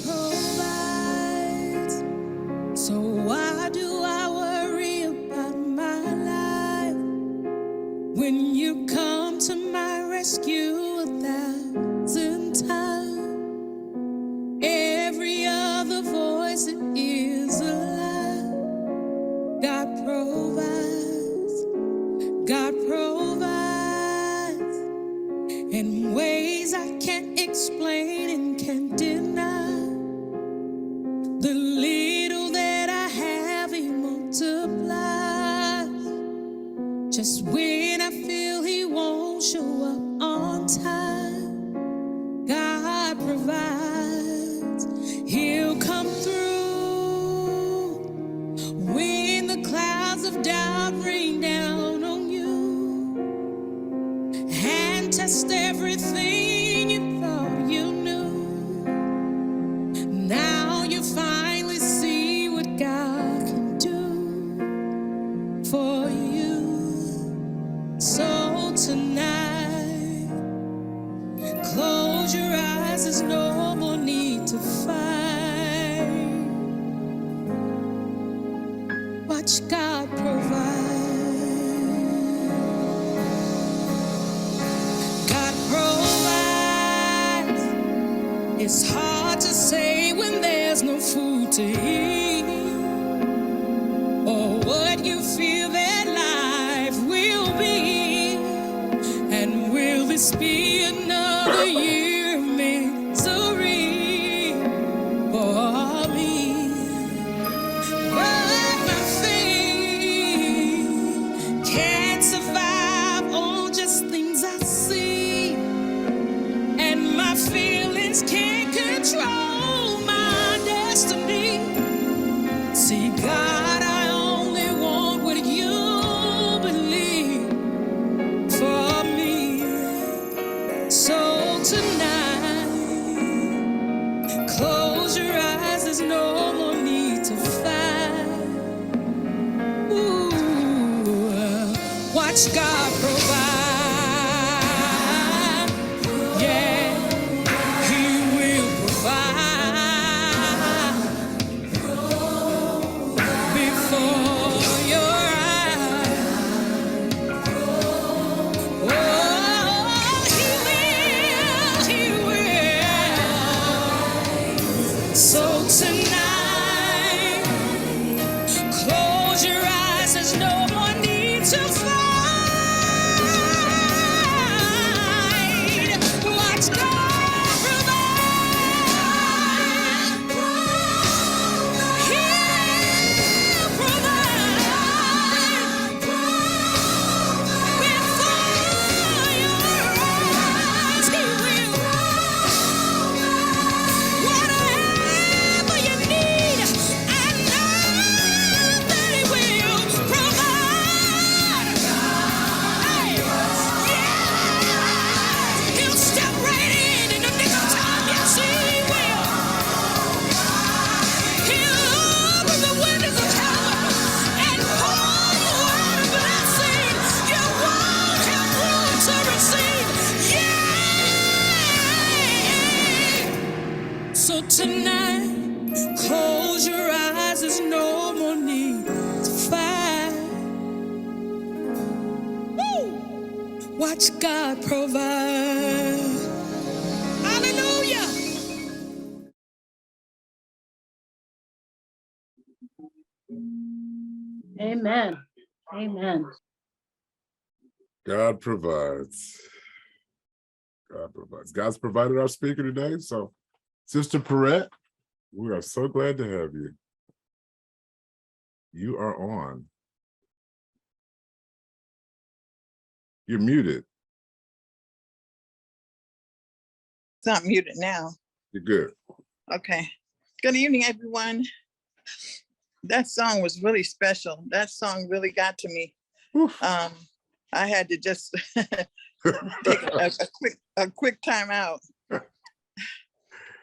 God provides. So why do I worry about my life when you come to my rescue 1,000 times? Every other voice is a lie. God provides. God provides in ways I can't explain and can't deny. The little that I have, He multiplies. Just when I feel He won't show up on time, God provides. He'll come through when the clouds of doubt rain down on you and test everything you thought you knew. Now you finally see what God can do for you. So tonight, close your eyes, there's no more need to fight. Watch God provide. God provides. It's hard to say when there's no food to eat, or what you feel that life will be. And will this be another year of misery for me? But my faith can't survive on just things I see, and my feelings can't control my destiny. See, God, I only want what you believe for me. So tonight, close your eyes, there's no more need to fight. Ooh, watch God provide. Yeah, He will provide before your eyes. Oh, He will. So tonight, close your eyes, there's no more need to fight. Watch God provide. He'll provide before your eyes. He will. Whatever you need, I know that He will provide. Hey, yeah, He'll step right in the nick of time. Yes, He will. He'll open the windows of heaven and pour you out a blessing you won't have room to receive. Yeah. So tonight, close your eyes, there's no more need to fight. Woo! Watch God provide. Hallelujah. Amen. Amen. God provides. God provides. God's provided our speaker today. So, Sister Purette, we are so glad to have you. You are on. You're muted. It's not muted now. You're good. Okay. Good evening, everyone. That song was really special. That song really got to me. Oof. I had to just take a quick time out.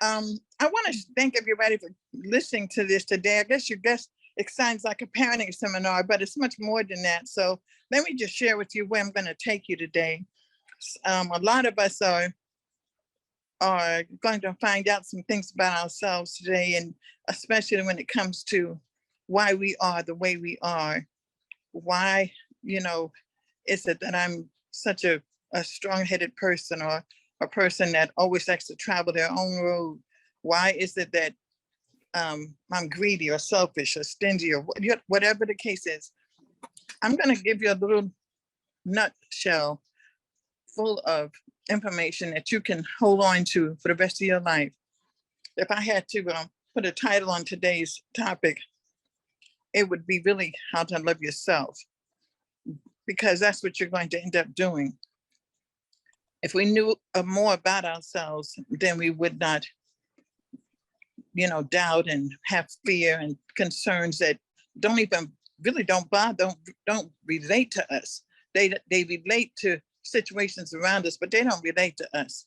I want to thank everybody for listening to this today. I guess it sounds like a parenting seminar, but it's much more than that. So let me just share with you where I'm going to take you today. A lot of us are are going to find out some things about ourselves today, and especially when it comes to why we are the way we are. Why, you know, is it that I'm such a strong-headed person, or a person that always likes to travel their own road? Why is it that I'm greedy or selfish or stingy or whatever the case is? I'm going to give you a little nutshell full of information that you can hold on to for the rest of your life. If I had to put a title on today's topic, it would be really how to love yourself, because that's what you're going to end up doing. If we knew more about ourselves, then we would not, doubt and have fear and concerns that don't even really don't bother, don't relate to us. They relate to situations around us, but they don't relate to us.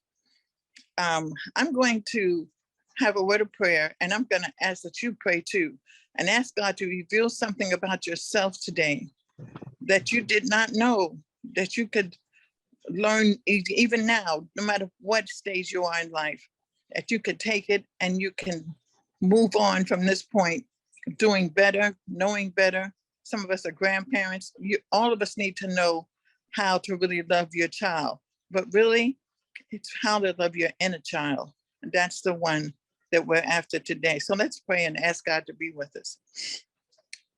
I'm going to have a word of prayer, and I'm going to ask that you pray too, and ask God to reveal something about yourself today that you did not know, that you could learn even now, no matter what stage you are in life, that you could take it and you can move on from this point, doing better, knowing better. Some of us are grandparents. All of us need to know how to really love your child, but really it's how to love your inner child. And that's the one that we're after today. So let's pray and ask God to be with us.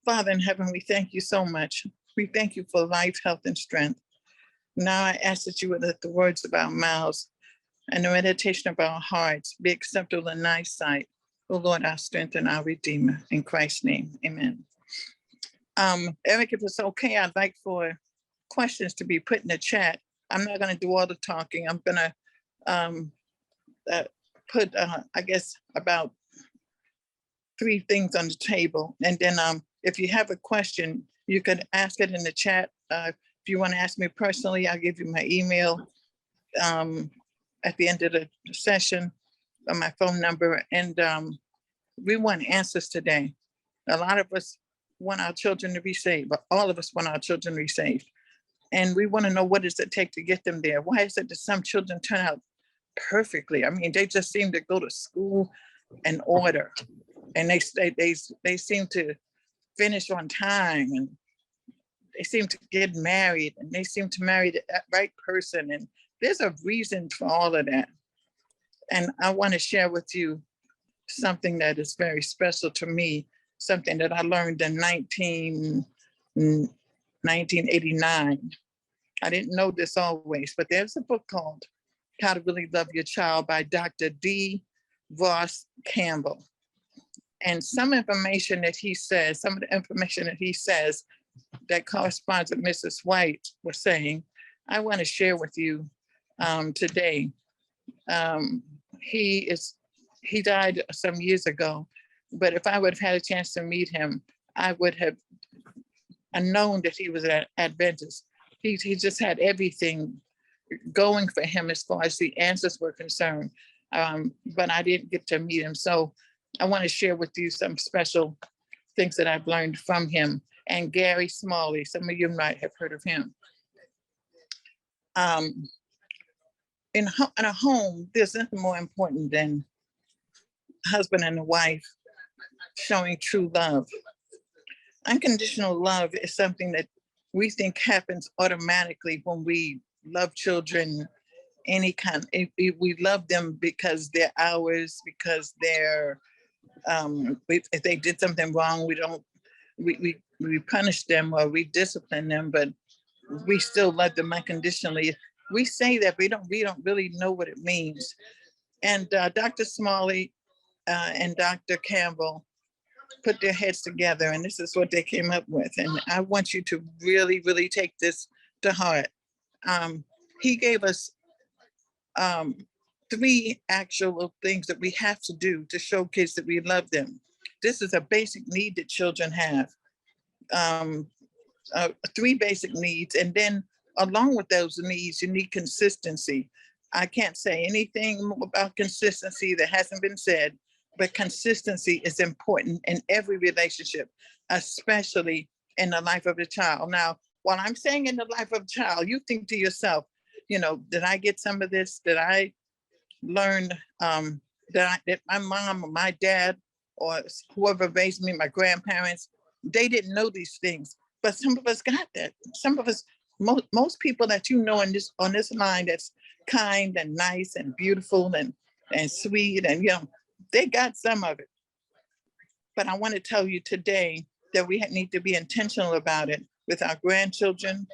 Father in heaven, we thank you so much. We thank you for life, health, and strength. Now I ask that you would let the words of our mouths and the meditation of our hearts be acceptable in thy sight. O Lord, our strength and our Redeemer. In Christ's name, amen. Eric, if it's okay, I'd like for questions to be put in the chat. I'm not going to do all the talking. I'm going to put, I guess, about 3 things on the table. And then if you have a question, you could ask it in the chat. If you want to ask me personally, I'll give you my email at the end of the session, or my phone number. And we want answers today. A lot of us want our children to be saved, but all of us want our children to be saved. And we want to know, what does it take to get them there? Why is it that some children turn out perfectly? I mean, they just seem to go to school in order, and they seem to finish on time, and they seem to get married, and they seem to marry the right person. And there's a reason for all of that. And I want to share with you something that is very special to me, something that I learned in 1989. I didn't know this always, but there's a book called How to Really Love Your Child by Dr. D. Ross Campbell. And some information that he says, some of the information that he says that corresponds with Mrs. White was saying, I want to share with you today. He died some years ago, but if I would have had a chance to meet him, I would have known that he was an Adventist. He just had everything going for him as far as the answers were concerned, but I didn't get to meet him. So I want to share with you some special things that I've learned from him. And Gary Smalley, some of you might have heard of him. In a home, there's nothing more important than husband and a wife showing true love. Unconditional love is something that we think happens automatically when we love children, any kind. We love them because they're ours, because they're, if they did something wrong, we punish them or we discipline them, but we still love them unconditionally. We say that, we don't really know what it means. And Dr. Smalley and Dr. Campbell put their heads together, and this is what they came up with. And I want you to really, really take this to heart. He gave us 3 actual things that we have to do to show kids that we love them. This is a basic need that children have. 3 basic needs. And then along with those needs, you need consistency. I can't say anything about consistency that hasn't been said, but consistency is important in every relationship, especially in the life of the child. Now, while I'm saying in the life of a child, you think to yourself, did I get some of this? Did I learned that my mom or my dad or whoever raised me, my grandparents, they didn't know these things. But some of us got that. Some of us, most people that you know on this line that's kind and nice and beautiful and sweet and they got some of it. But I want to tell you today that we need to be intentional about it with our grandchildren,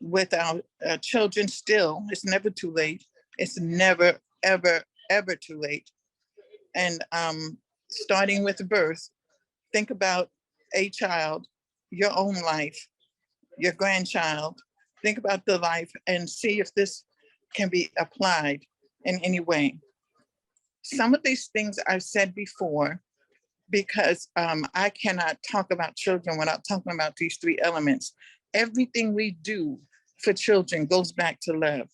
with our children still. It's never too late. It's never, ever, ever too late. And starting with birth, think about a child, your own life, your grandchild. Think about the life and see if this can be applied in any way. Some of these things I've said before, because I cannot talk about children without talking about these three elements. Everything we do for children goes back to love.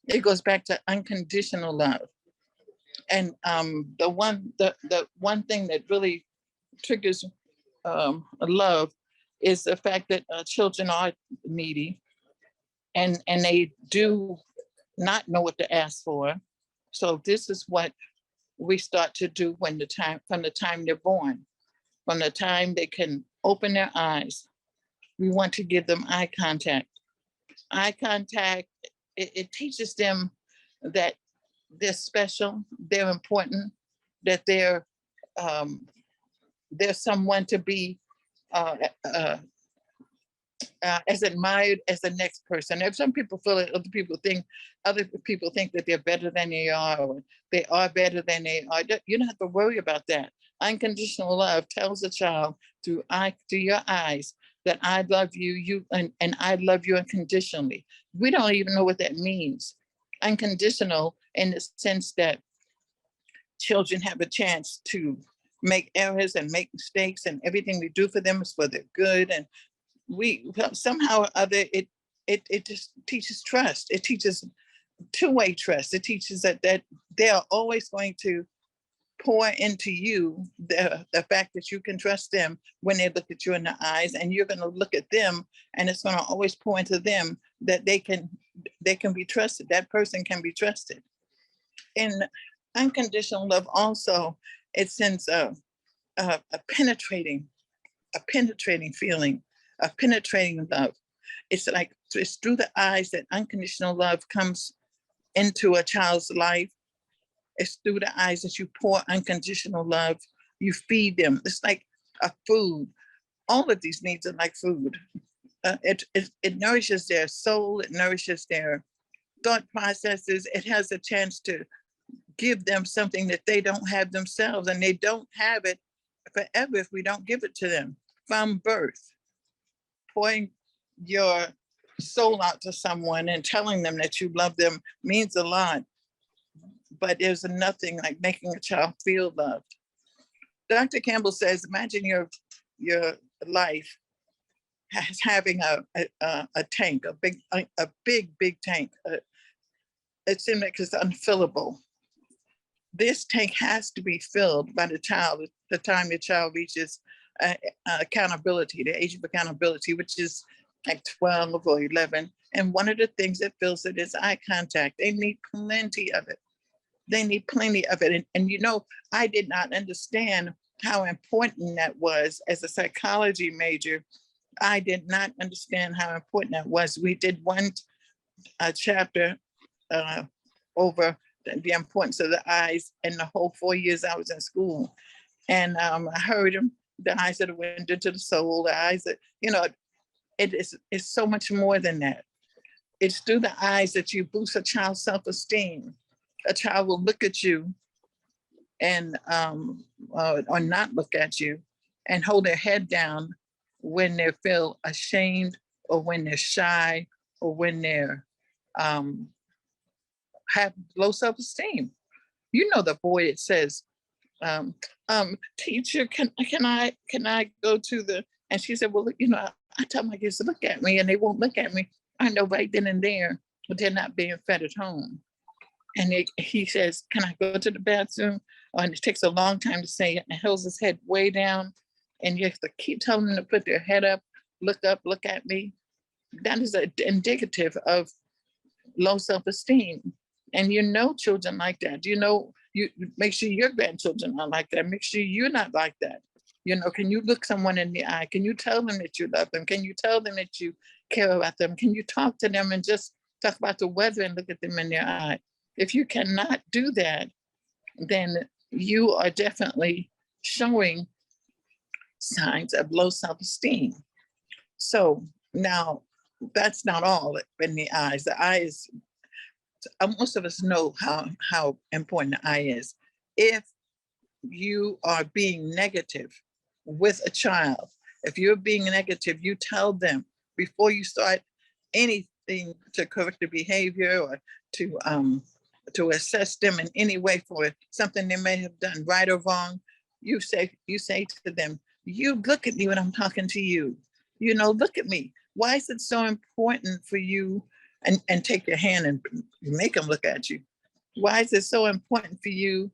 It goes back to unconditional love. And the one thing that really triggers love is the fact that children are needy and they do not know what to ask for. So this is what we start to do from the time they're born, from the time they can open their eyes. We want to give them eye contact. Eye contact, it teaches them that they're special, they're important, that they're someone to be as admired as the next person. If some people feel that other people think that they're better than they are, or they are better than they are, you don't have to worry about that. Unconditional love tells a child through your eyes that I love you, and I love you unconditionally. We don't even know what that means. Unconditional in the sense that children have a chance to make errors and make mistakes, and everything we do for them is for their good. And we somehow or other, it just teaches trust. It teaches two-way trust. It teaches that they are always going to pour into you the fact that you can trust them when they look at you in the eyes, and you're going to look at them, and it's going to always pour into them that they can be trusted. That person can be trusted. In unconditional love, also, it sends a penetrating feeling, a penetrating love. It's through the eyes that unconditional love comes into a child's life. It's through the eyes that you pour unconditional love. You feed them. It's like a food. All of these needs are like food. It nourishes their soul. It nourishes their thought processes. It has a chance to give them something that they don't have themselves, and they don't have it forever if we don't give it to them. From birth, pouring your soul out to someone and telling them that you love them means a lot, but there's nothing like making a child feel loved. Dr. Campbell says, imagine your life as having a tank, a big tank. It seems like it's unfillable. This tank has to be filled by the time the child reaches accountability, the age of accountability, which is like 12 or 11. And one of the things that fills it is eye contact. They need plenty of it. And I did not understand how important that was as a psychology major. I did not understand how important that was. We did one chapter over the importance of the eyes in the whole 4 years I was in school. And I heard him, the eyes that went into the soul, the eyes that, it's so much more than that. It's through the eyes that you boost a child's self-esteem. A child will look at you and or not look at you and hold their head down when they feel ashamed, or when they're shy, or when they're have low self-esteem. The boy that says, teacher, can I go to the, and she said, well, I tell my kids to look at me and they won't look at me. I know right then and there, but they're not being fed at home. And he says, can I go to the bathroom? And it takes a long time to say it, and holds his head way down. And you have to keep telling them to put their head up, look at me. That is indicative of low self-esteem. And you know children like that. You know, you make sure your grandchildren are like that. Make sure you're not like that. You know, can you look someone in the eye? Can you tell them that you love them? Can you tell them that you care about them? Can you talk to them and just talk about the weather and look at them in their eye? If you cannot do that, then you are definitely showing signs of low self-esteem. So now that's not all in the eyes. The eye is, most of us know how important the eye is. If you are being negative with a child, if you're being negative, you tell them before you start anything to correct the behavior or to assess them in any way for something they may have done right or wrong. You say to them, you look at me when I'm talking to you. You know, look at me. Why is it so important for you? And take your hand and make them look at you. Why is it so important for you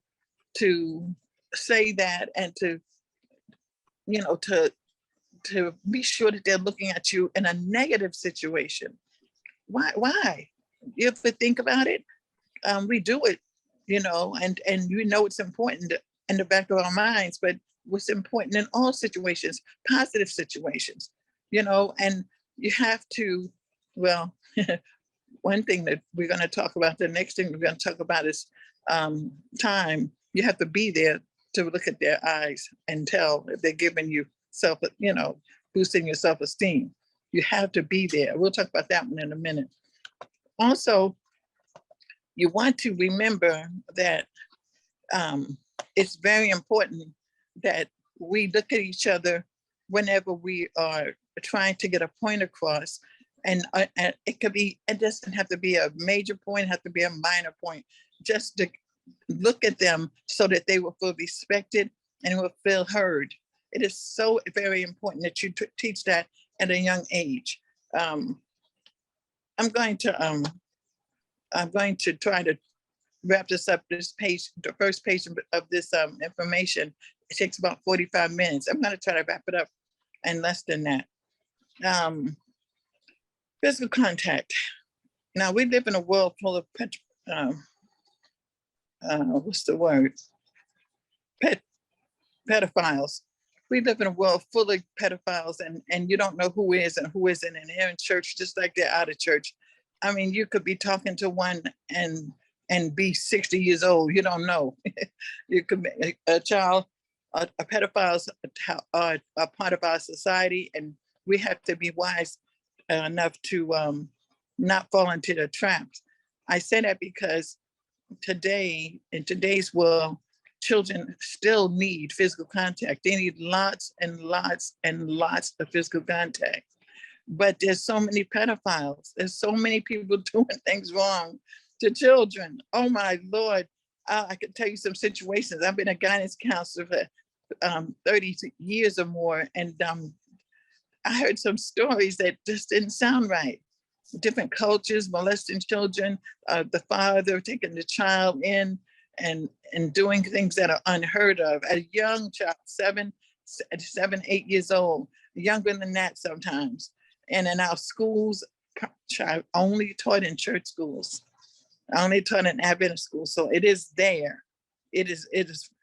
to say that and to, you know, to be sure that they're looking at you in a negative situation? Why? You have to think about it. We do it, you know, and you know it's important in the back of our minds, but what's important in all situations, positive situations, you know, and you have to, well, one thing that we're going to talk about, the next thing we're going to talk about is time. You have to be there to look at their eyes and tell if they're giving you self, you know, boosting your self-esteem. You have to be there. We'll talk about that one in a minute. Also, you want to remember that it's very important that we look at each other whenever we are trying to get a point across. And it could be, it doesn't have to be a major point, it has to be a minor point. Just to look at them so that they will feel respected and will feel heard. It is so very important that you teach that at a young age. I'm going to try to wrap this up. This page, the first page of this information, it takes about 45 minutes. I'm going to try to wrap it up in less than that. Physical contact. Now we live in a world full of what's the word? Pedophiles. We live in a world full of pedophiles, and you don't know who is and who isn't. And they're in church just like they're out of church. I mean, you could be talking to one and be 60 years old. You don't know. You could be a child. A pedophiles are a part of our society, and we have to be wise enough to not fall into the traps. I say that because today, in today's world, children still need physical contact. They need lots and lots and lots of physical contact. But there's so many pedophiles. There's so many people doing things wrong to children. Oh my Lord. I could tell you some situations. I've been a guidance counselor for 30 years or more. And I heard some stories that just didn't sound right. Different cultures molesting children, the father taking the child in and doing things that are unheard of. A young child, 7, 8 years old, younger than that sometimes. And in our schools, child only taught in church schools, only taught in Adventist schools. So it is there. It is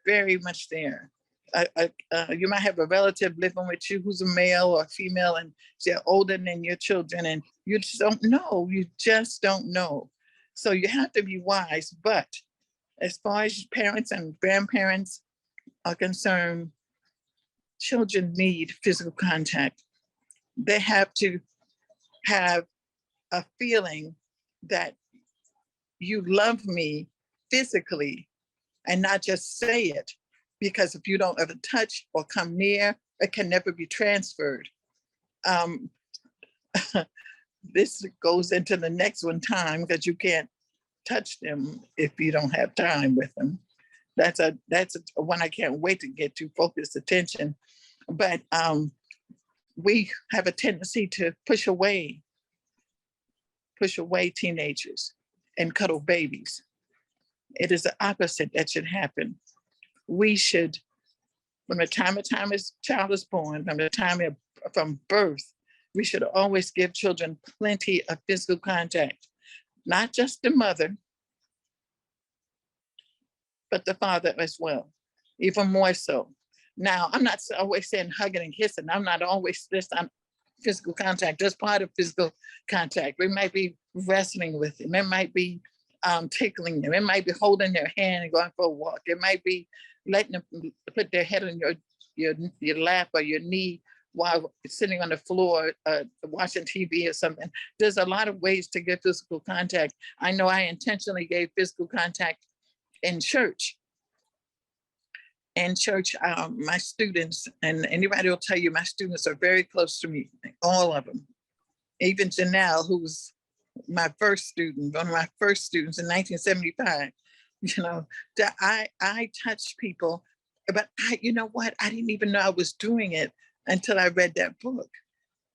very much there. You might have a relative living with you who's a male or female, and they're older than your children, and you just don't know. You just don't know. So you have to be wise. But as far as parents and grandparents are concerned, children need physical contact. They have to have a feeling that you love me physically and not just say it. Because if you don't ever touch or come near, it can never be transferred. This goes into the next one, time, because you can't touch them if you don't have time with them. That's a one I can't wait to get to, focused attention. But we have a tendency to push away teenagers and cuddle babies. It is the opposite that should happen. We should, from the time a child is born, from birth, we should always give children plenty of physical contact, not just the mother, but the father as well, even more so. Now, I'm not always saying hugging and kissing. I'm not always this on physical contact. That's part of physical contact. We might be wrestling with them. It might be tickling them. It might be holding their hand and going for a walk. It might be letting them put their head on your lap or your knee while sitting on the floor watching TV or something. There's a lot of ways to get physical contact. I know I intentionally gave physical contact in church. In church, my students, and anybody will tell you, my students are very close to me, all of them. Even Janelle, who's my first student, one of my first students in 1975, you know, that I touch people, but you know what? I didn't even know I was doing it until I read that book.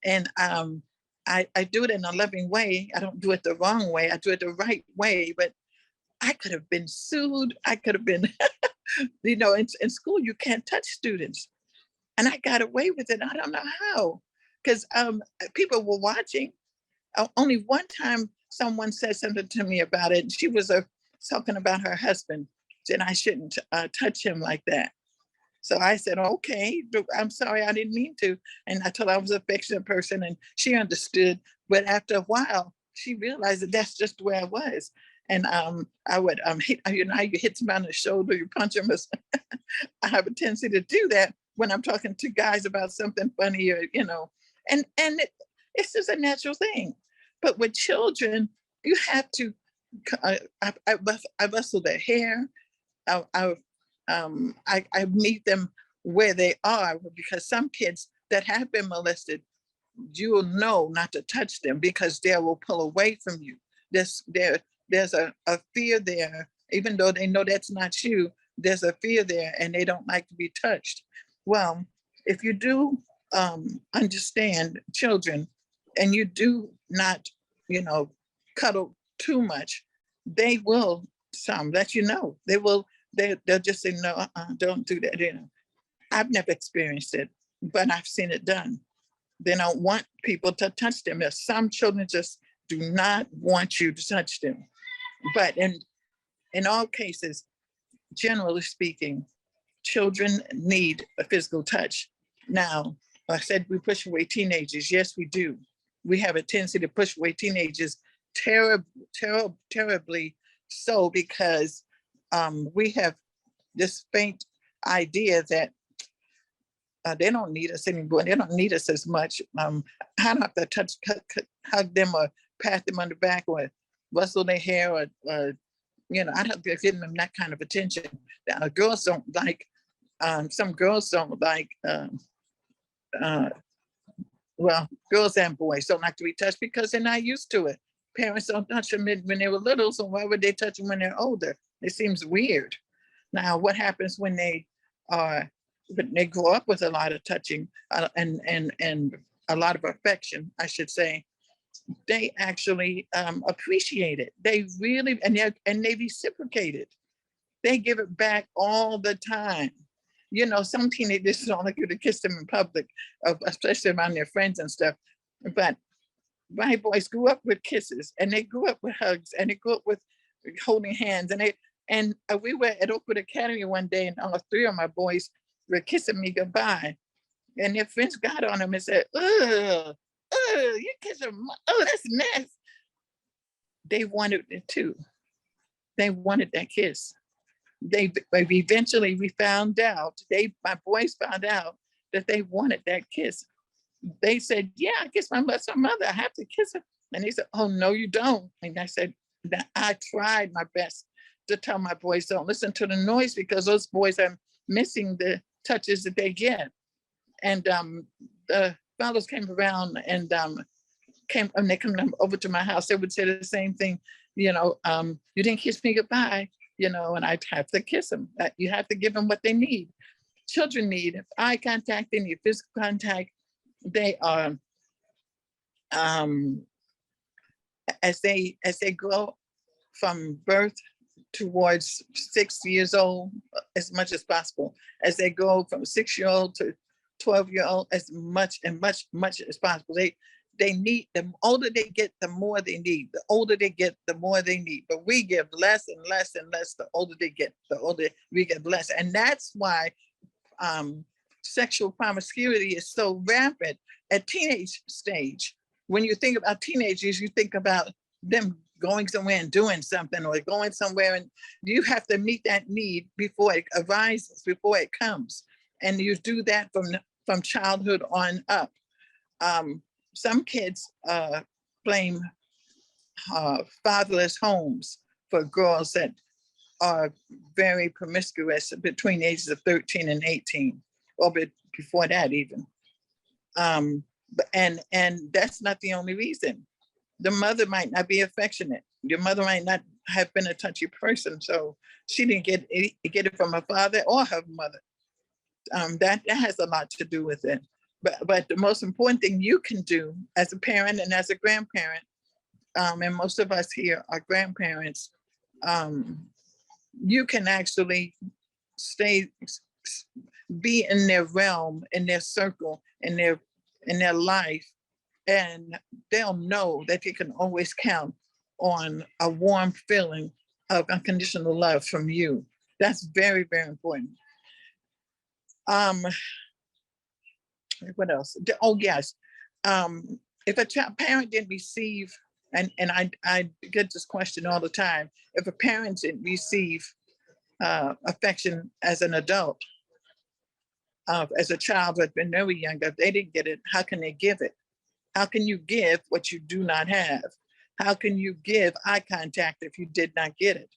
And I do it in a loving way. I don't do it the wrong way. I do it the right way, but I could have been sued. I could have been, you know, in school, you can't touch students. And I got away with it. I don't know how, because people were watching. Only one time someone said something to me about it. She was talking about her husband, and I shouldn't touch him like that. So I said, okay, I'm sorry, I didn't mean to. And I told her I was an affectionate person, and she understood. But after a while, she realized that that's just the way I was. And I would hit, you know, how you hit somebody on the shoulder, you punch them. I have a tendency to do that when I'm talking to guys about something funny, or, you know, and it's just a natural thing. But with children, you have to, I rustle their hair. I meet them where they are, because some kids that have been molested, you will know not to touch them because they will pull away from you. There's a fear there, even though they know that's not you, there's a fear there and they don't like to be touched. Well, if you do understand children and you do not, you know, cuddle too much, they will let you know. They'll just say, no, don't do that. You know, I've never experienced it, but I've seen it done. They don't want people to touch them. There's some children just do not want you to touch them. But in all cases, generally speaking, children need a physical touch. Now, I said we push away teenagers. Yes, we do. We have a tendency to push away teenagers terribly so, because we have this faint idea that they don't need us anymore. They don't need us as much. I don't have to hug them or pat them on the back or rustle their hair or you know, I don't give them that kind of attention. Girls don't like, some girls don't like, well, girls and boys don't like to be touched because they're not used to it. Parents don't touch them when they were little, so why would they touch them when they're older? It seems weird. Now, what happens when they grow up with a lot of touching and a lot of affection, I should say? They actually appreciate it. They really, and they reciprocate it. They give it back all the time. You know, some teenagers don't like you to kiss them in public, especially around their friends and stuff. But my boys grew up with kisses, and they grew up with hugs, and they grew up with holding hands. And we were at Oakwood Academy one day, and all three of my boys were kissing me goodbye. And their friends got on them and said, ugh, you kiss them, oh, that's nasty. They wanted it too. They wanted that kiss. We found out, my boys found out that they wanted that kiss. They said, yeah, I kiss my mother, I have to kiss her. And they said, oh, no, you don't. And I said, that I tried my best to tell my boys, don't listen to the noise, because those boys are missing the touches that they get. And the fellows came around and they come over to my house, they would say the same thing, you know, you didn't kiss me goodbye, you know, and I'd have to kiss them. You have to give them what they need. Children need eye contact, they need physical contact. They are, as they grow from birth towards 6 years old, as much as possible, as they go from 6-year-old to 12-year-old, as much as possible. they need, the older they get, the more they need. The older they get, the more they need. But we give less and less and less. The older they get, the older we get less. And that's why sexual promiscuity is so rampant at teenage stage. When you think about teenagers, you think about them going somewhere and doing something, or going somewhere, and you have to meet that need before it arises, before it comes. And you do that from childhood on up. Some kids blame fatherless homes for girls that are very promiscuous between the ages of 13 and 18, or before that even. And that's not the only reason. The mother might not be affectionate. Your mother might not have been a touchy person, so she didn't get it from her father or her mother. That has a lot to do with it. But the most important thing you can do as a parent and as a grandparent, and most of us here are grandparents, you can actually be in their realm, in their circle, in their life, and they'll know that they can always count on a warm feeling of unconditional love from you. That's very, very important. What else? Oh, yes. If a parent didn't receive, and I get this question all the time, if a parent didn't receive affection as an adult, as a child who had been very young, if they didn't get it, how can they give it? How can you give what you do not have? How can you give eye contact if you did not get it?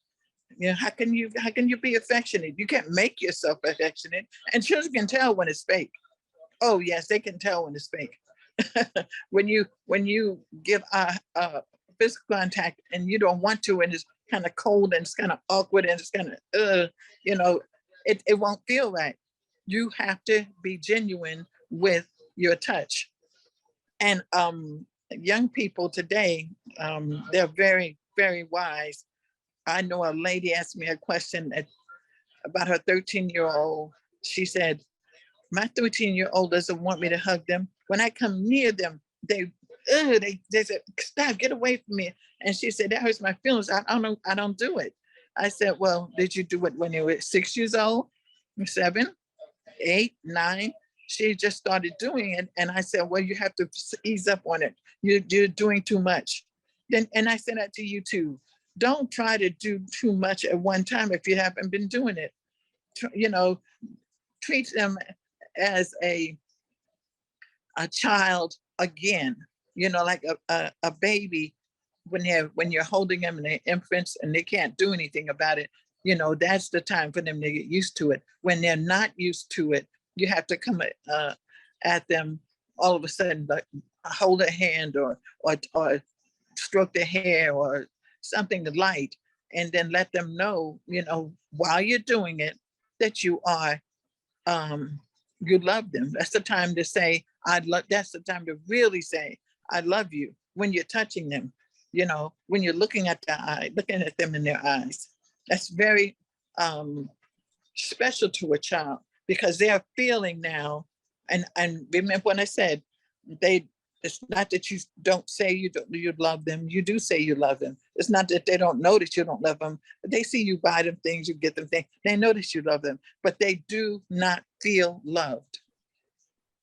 You know, how can you be affectionate? You can't make yourself affectionate, and children can tell when it's fake. Oh yes, they can tell when it's fake. when you give physical contact and you don't want to, and it's kind of cold and it's kind of awkward and it's kind of it won't feel right. You have to be genuine with your touch. And young people today, they're very, very wise. I know a lady asked me a question about her 13-year-old. She said, my 13-year-old doesn't want me to hug them. When I come near them, they said, stop, get away from me. And she said, that hurts my feelings. I don't do it. I said, well, did you do it when you were 6 years old, 7, 8, 9? She just started doing it. And I said, well, you have to ease up on it. You're doing too much. And I said that to you too. Don't try to do too much at one time if you haven't been doing it. Treat them as a child again, like a baby when you're holding them and they're infants and they can't do anything about it. That's the time for them to get used to it. When they're not used to it, you have to come at them all of a sudden, like hold a hand or stroke their hair or something light, and then let them know, while you're doing it, that you are, you love them. That's the time to say, that's the time to really say, I love you, when you're touching them, when you're looking at them in their eyes. That's very special to a child, because they're feeling now. And remember when I said, it's not that you don't say you love them. You do say you love them. It's not that they don't know that you don't love them. They see you buy them things, you get them things. They know that you love them, but they do not feel loved.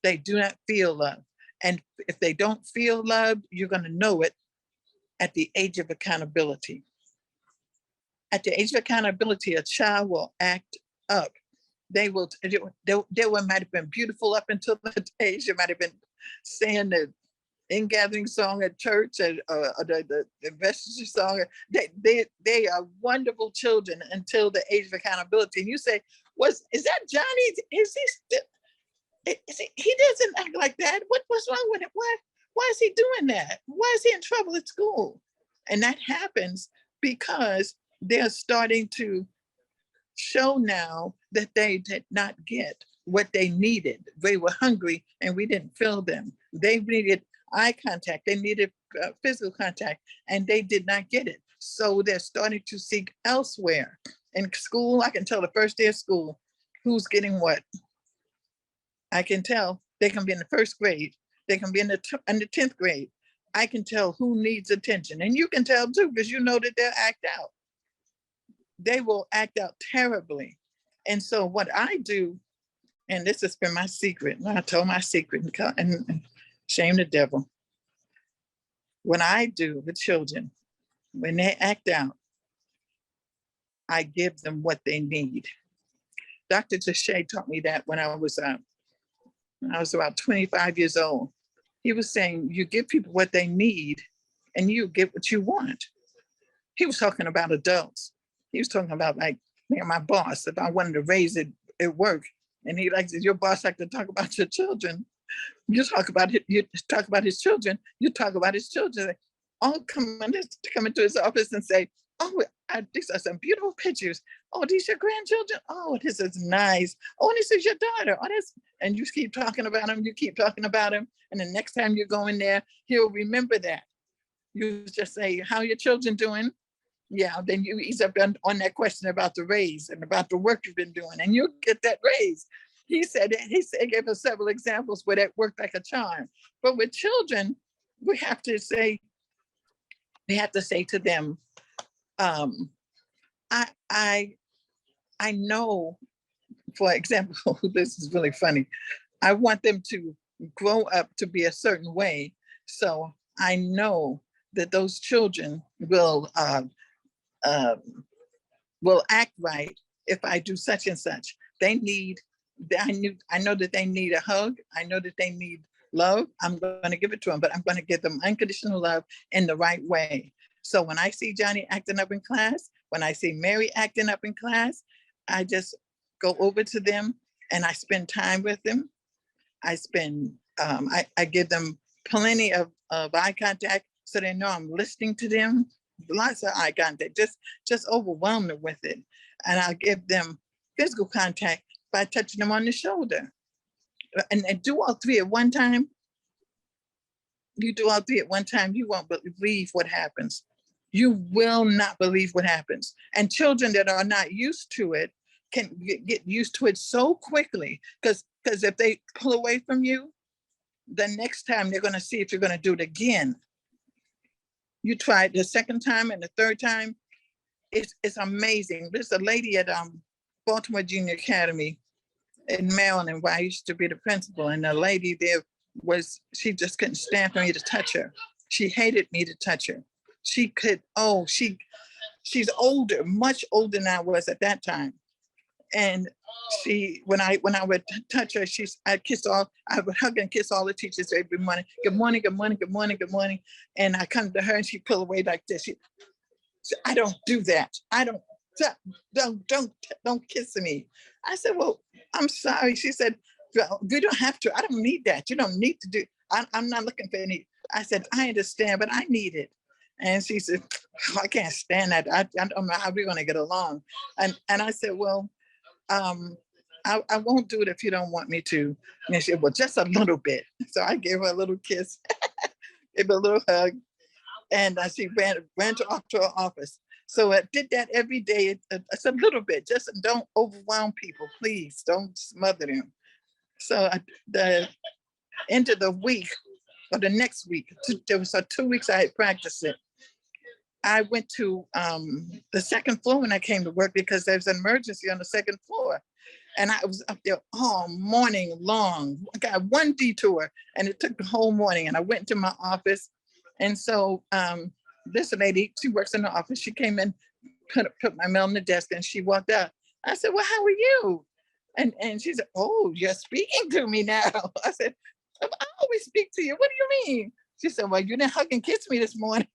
They do not feel loved. And if they don't feel loved, you're going to know it at the age of accountability. At the age of accountability, a child will act up. They might have been beautiful up until that age. They might have been saying the in-gathering song at church, and the vestige song. They are wonderful children until the age of accountability. And you say, is that Johnny? Is he still? He doesn't act like that. What's wrong with it? Why is he doing that? Why is he in trouble at school? And that happens because they're starting to show now that they did not get what they needed. They were hungry and we didn't fill them. They needed eye contact. They needed physical contact, and they did not get it. So they're starting to seek elsewhere. In school, I can tell the first day of school who's getting what. I can tell. They can be in the first grade. They can be in the 10th grade. I can tell who needs attention. And you can tell too, because you know that they'll act out. They will act out terribly. And so what I do, and this has been my secret, and I told my secret and shame the devil. What I do with children, when they act out, I give them what they need. Dr. Tashay taught me that when I was about 25 years old. He was saying, you give people what they need and you get what you want. He was talking about adults. He was talking about like my boss, if I wanted to raise it at work, and he likes your boss like to talk about your children. You talk about his children, you talk about his children. All come into his office and say, oh, these are some beautiful pictures. Oh, these are your grandchildren. Oh, this is nice. Oh, this is your daughter. Oh, this, and you keep talking about him. You keep talking about him. And the next time you go in there, he'll remember that. You just say, how are your children doing? Yeah, then you ease up on that question about the raise and about the work you've been doing, and you'll get that raise. He gave us several examples where that worked like a charm. But with children, we have to say to them, I know, for example, this is really funny. I want them to grow up to be a certain way. So I know that those children will act right if I do such and such. I know that they need a hug. I know that they need love. I'm going to give it to them, but I'm going to give them unconditional love in the right way. So when I see Johnny acting up in class, when I see Mary acting up in class, I just go over to them and I spend time with them. I give them plenty of eye contact so they know I'm listening to them. Lots of eye contact, just overwhelm them with it. And I'll give them physical contact by touching them on the shoulder. And do all three at one time. You do all three at one time, you won't believe what happens. You will not believe what happens. And children that are not used to it can get used to it so quickly, because if they pull away from you, the next time they're going to see if you're going to do it again. You try it the second time and the third time, it's amazing. There's a lady at Baltimore Junior Academy in Maryland where I used to be the principal, and the lady there she just couldn't stand for me to touch her. She hated me to touch her. She's older, much older than I was at that time. And when I would touch her, I would hug and kiss all the teachers every morning. Good morning, good morning, good morning, good morning. And I come to her and she pull away like this. I don't do that. I don't kiss me. I said, well, I'm sorry. She said, you don't have to. I don't need that. You don't need to do. I'm not looking for any. I said, I understand, but I need it. And she said, oh, I can't stand that. I don't know how we're going to get along. And I said, well, I won't do it if you don't want me to. And she said, well, just a little bit. So I gave her a little kiss, gave her a little hug, and she ran off to her office. So I did that every day. It's a little bit. Just don't overwhelm people, please. Don't smother them. So at the end of the week, or the next week, there was 2 weeks I had practiced it. I went to the second floor when I came to work because there's an emergency on the second floor. And I was up there all morning long. I got one detour and it took the whole morning. And I went to my office. And so this lady, she works in the office. She came in, put my mail on the desk and she walked out. I said, well, how are you? And she said, oh, you're speaking to me now. I said, I always speak to you. What do you mean? She said, well, you didn't hug and kiss me this morning.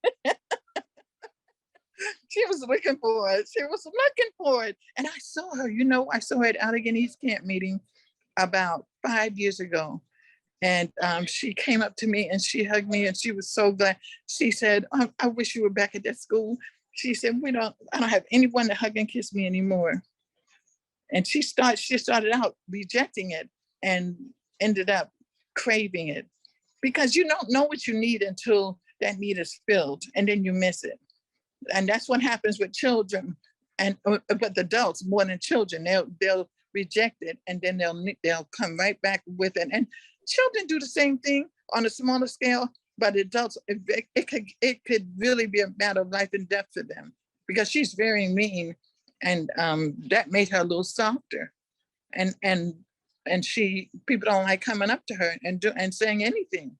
She was looking for it. She was looking for it. And I saw her, I saw her at Allegheny East Camp meeting about 5 years ago. And she came up to me and she hugged me and she was so glad. She said, I wish you were back at that school. She said, I don't have anyone to hug and kiss me anymore. And she started out rejecting it and ended up craving it, because you don't know what you need until that need is filled and then you miss it. And that's what happens with children but adults more than children. They'll reject it and then they'll come right back with it. And Children do the same thing on a smaller scale, but adults, it could really be a matter of life and death for them, because she's very mean, and that made her a little softer. And she, people don't like coming up to her and saying anything.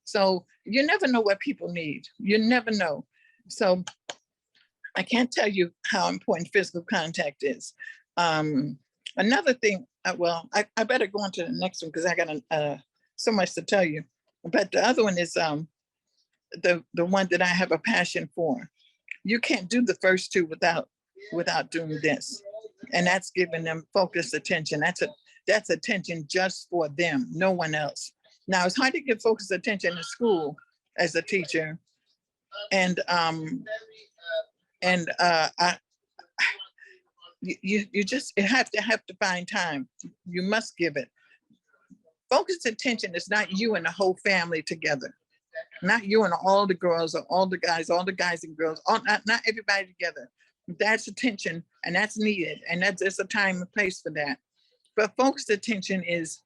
So you never know what people need. You never know. So I can't tell you how important physical contact is. Another thing, well, I better go on to the next one because I got so much to tell you. But the other one is the one that I have a passion for. You can't do the first two without doing this, and that's giving them focused attention. That's attention just for them, no one else. Now it's hard to get focused attention in school as a teacher, and you just have to find time. You must give it. Focused attention is not you and the whole family together, not you and all the girls or all the guys and girls, not everybody together. That's attention, and that's needed, and there's a time and place for that. But focused attention is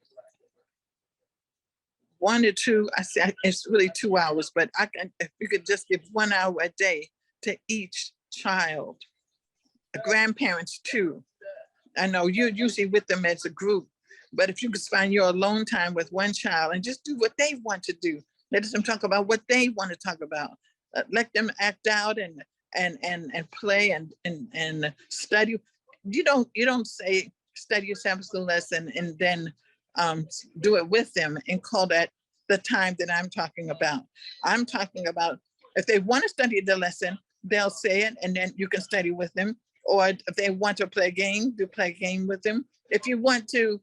1 to 2. I say it's really 2 hours, but if you could just give 1 hour a day to each child. Grandparents too. I know you're usually with them as a group, but if you could find your alone time with one child and just do what they want to do, let them talk about what they want to talk about. Let them act out and play and study. You don't say study your Sabbath school lesson and then do it with them and call that the time that I'm talking about. I'm talking about if they want to study the lesson, they'll say it and then you can study with them. Or if they want to play a game, you play a game with them. If you want to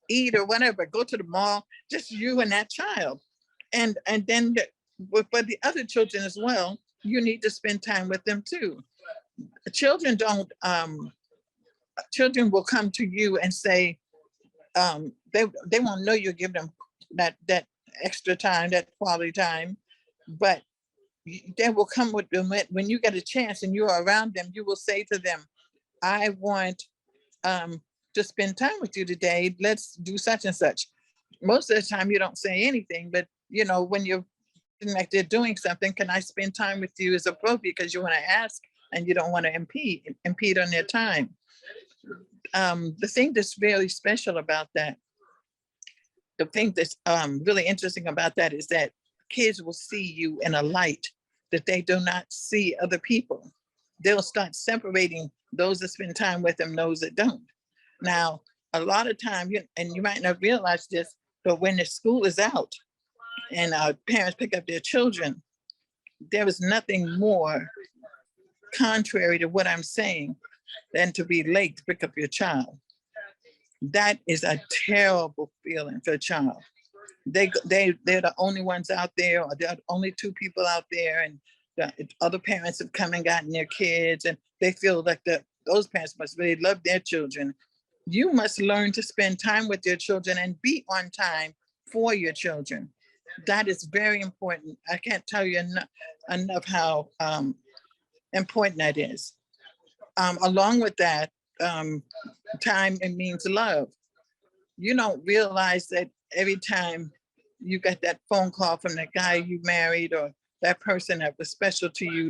eat or whatever, go to the mall, just you and that child. And then for the other children as well, you need to spend time with them too. Children will come to you and say, they won't know you give them that extra time, that quality time, but they will come with them when you get a chance and you are around them. You will say to them, I want to spend time with you today. Let's do such and such. Most of the time you don't say anything, but when you're like they're doing something, can I spend time with you is appropriate because you want to ask and you don't want to impede on their time. The thing that's really special about that, the thing that's really interesting about that is that kids will see you in a light that they do not see other people. They'll start separating those that spend time with them, those that don't. Now, a lot of time, and you might not realize this, but when the school is out and parents pick up their children, there is nothing more contrary to what I'm saying than to be late to pick up your child. That is a terrible feeling for a child. They're the only ones out there, or they're the only two people out there, and the other parents have come and gotten their kids, and they feel like those parents must really love their children. You must learn to spend time with your children and be on time for your children. That is very important. I can't tell you enough how important that is. Along with that, time, it means love. You don't realize that every time you got that phone call from that guy you married or that person that was special to you,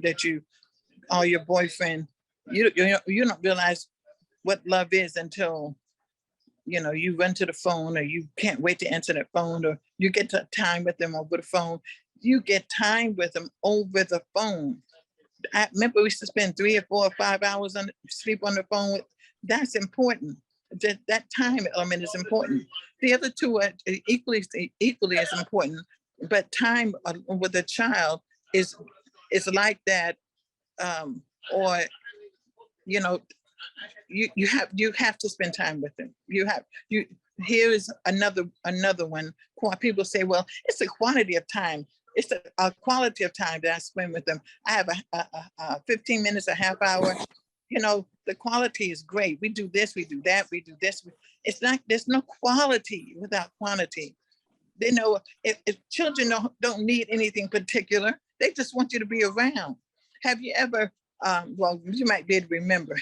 or your boyfriend, you don't realize what love is until you run to the phone, or you can't wait to answer that phone, or you get to time with them over the phone. You get time with them over the phone. I remember we used to spend 3 or 4 or 5 hours sleep on the phone. That's important. That time element is important. The other two are equally as important, but time with a child is like that. Or you have to spend time with them. Here is another one. People say, well, it's a quantity of time. It's a quality of time that I spend with them. I have a 15 minutes, a half hour. The quality is great. We do this, we do that, we do this. It's not, there's no quality without quantity. They know if children don't need anything particular, they just want you to be around. Have you ever, well, you might be able to remember.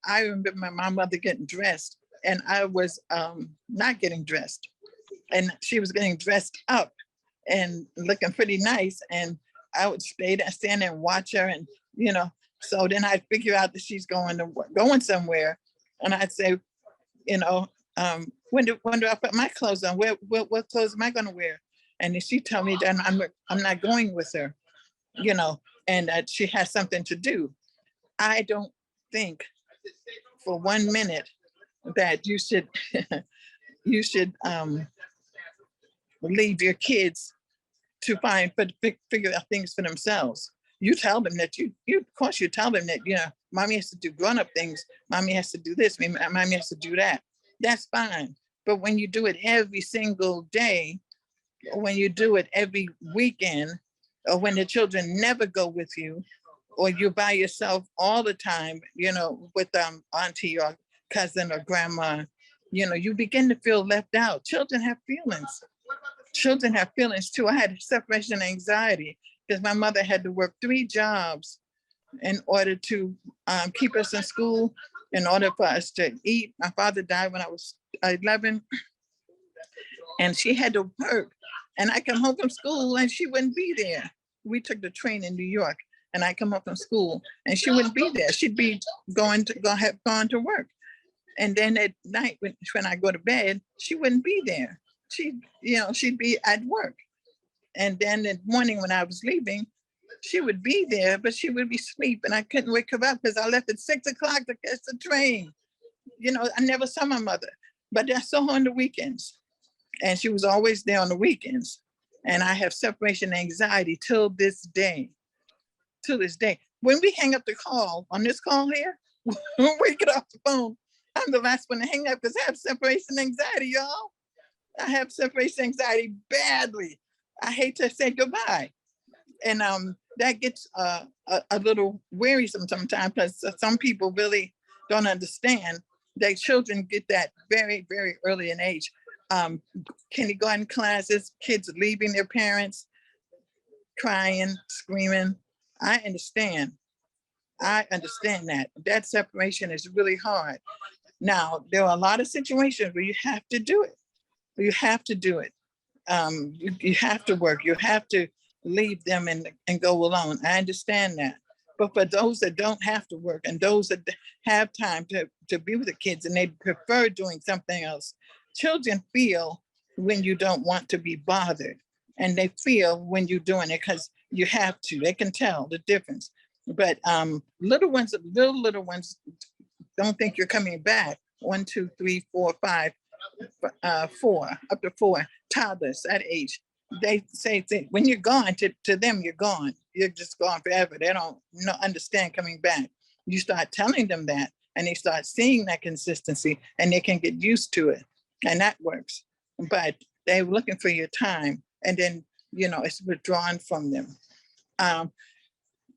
I remember my mother getting dressed and I was not getting dressed, and she was getting dressed up and looking pretty nice, and I would stand there and watch her, and so then I'd figure out that she's going somewhere, and I'd say, when do I put my clothes on? What clothes am I going to wear? And then she told me that I'm not going with her, and that she has something to do. I don't think for 1 minute that you should leave your kids to figure out things for themselves. You tell them that of course you tell them that, mommy has to do grown-up things, mommy has to do this, mommy has to do that. That's fine. But when you do it every single day, or when you do it every weekend, or when the children never go with you, or you're by yourself all the time, with auntie or cousin or grandma, you begin to feel left out. Children have feelings. Children have feelings too. I had separation anxiety because my mother had to work 3 jobs in order to keep us in school, in order for us to eat. My father died when I was 11, and she had to work. And I come home from school and she wouldn't be there. We took the train in New York, and I come home from school and she wouldn't be there. She'd be have gone to work. And then at night when I go to bed, she wouldn't be there. She'd be at work. And then in the morning when I was leaving, she would be there, but she would be asleep, and I couldn't wake her up because I left at 6 o'clock to catch the train. I never saw my mother, but I saw her on the weekends, and she was always there on the weekends. And I have separation anxiety till this day. To this day, when we hang up the call on this call here, when we get off the phone, I'm the last one to hang up because I have separation anxiety, y'all. I have separation anxiety badly. I hate to say goodbye. And that gets a little wearisome sometimes, because some people really don't understand that children get that very, very early in age. Kindergarten classes, kids leaving their parents, crying, screaming. I understand that. That separation is really hard. Now, there are a lot of situations where you have to do it. You have to do it. You have to work. You have to leave them and go alone. I understand that. But for those that don't have to work, and those that have time to be with the kids and they prefer doing something else, children feel when you don't want to be bothered. And they feel when you're doing it because you have to. They can tell the difference. But little ones don't think you're coming back. 1, 2, 3, 4, 5, 4, up to 4, toddlers that age. They say when you're gone, to them, you're gone. You're just gone forever. They don't understand coming back. You start telling them that, and they start seeing that consistency, and they can get used to it. And that works. But they're looking for your time, and then, it's withdrawn from them.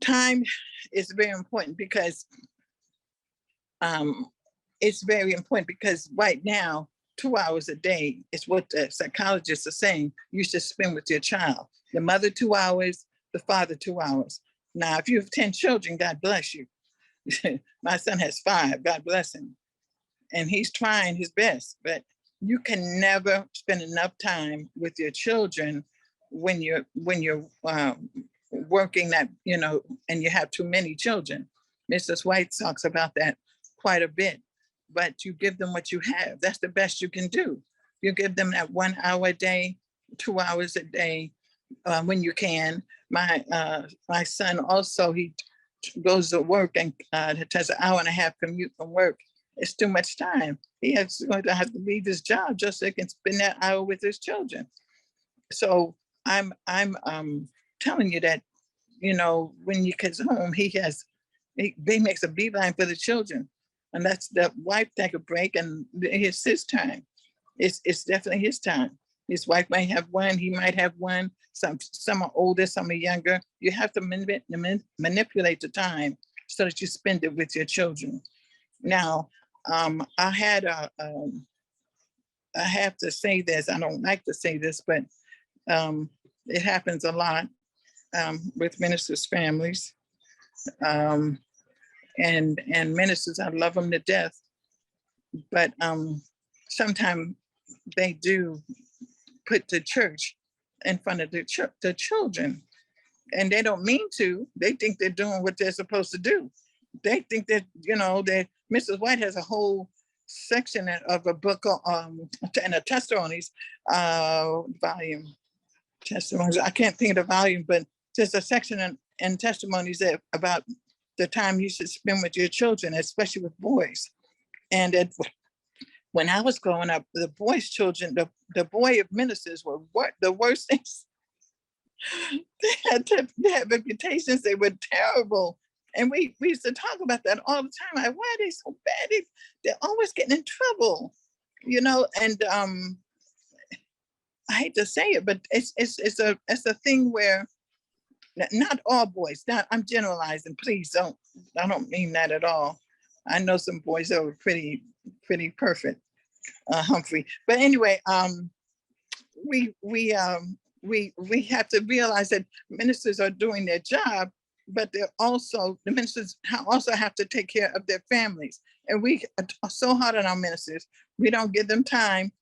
Time is very important because right now, 2 hours a day is what the psychologists are saying you should spend with your child. The mother 2 hours, the father 2 hours. Now, if you have 10 children, God bless you. My son has 5, God bless him. And he's trying his best, but you can never spend enough time with your children when you're working that, and you have too many children. Mrs. White talks about that quite a bit. But you give them what you have. That's the best you can do. You give them that 1 hour a day, 2 hours a day, when you can. My son also, he goes to work and has an hour and a half commute from work. It's too much time. He has going to have to leave his job just so he can spend that hour with his children. So I'm telling you that, when he gets home, he makes a beeline for the children. And that's the wife take a break, and it's his time. It's definitely his time. His wife might have one, he might have one. Some are older, some are younger. You have to manipulate the time so that you spend it with your children. Now, I have to say this. I don't like to say this, but it happens a lot with ministers' families. And ministers, I love them to death. but sometimes they do put the church in front of the children, and they don't mean to. They think they're doing what they're supposed to do. They think that, that Mrs. White has a whole section of a book and a testimonies volume. Testimonies. I can't think of the volume, but there's a section in testimonies that about the time you should spend with your children, especially with boys. And when I was growing up, the boys' children, the boy of ministers were the worst things. They had reputations. They were terrible. And we used to talk about that all the time. Like, why are they so bad? They're always getting in trouble, and I hate to say it, but it's a thing where not all boys. Now I'm generalizing. Please don't. I don't mean that at all. I know some boys that were pretty perfect, Humphrey. But anyway, we have to realize that ministers are doing their job, but the ministers also have to take care of their families. And we are so hard on our ministers. We don't give them time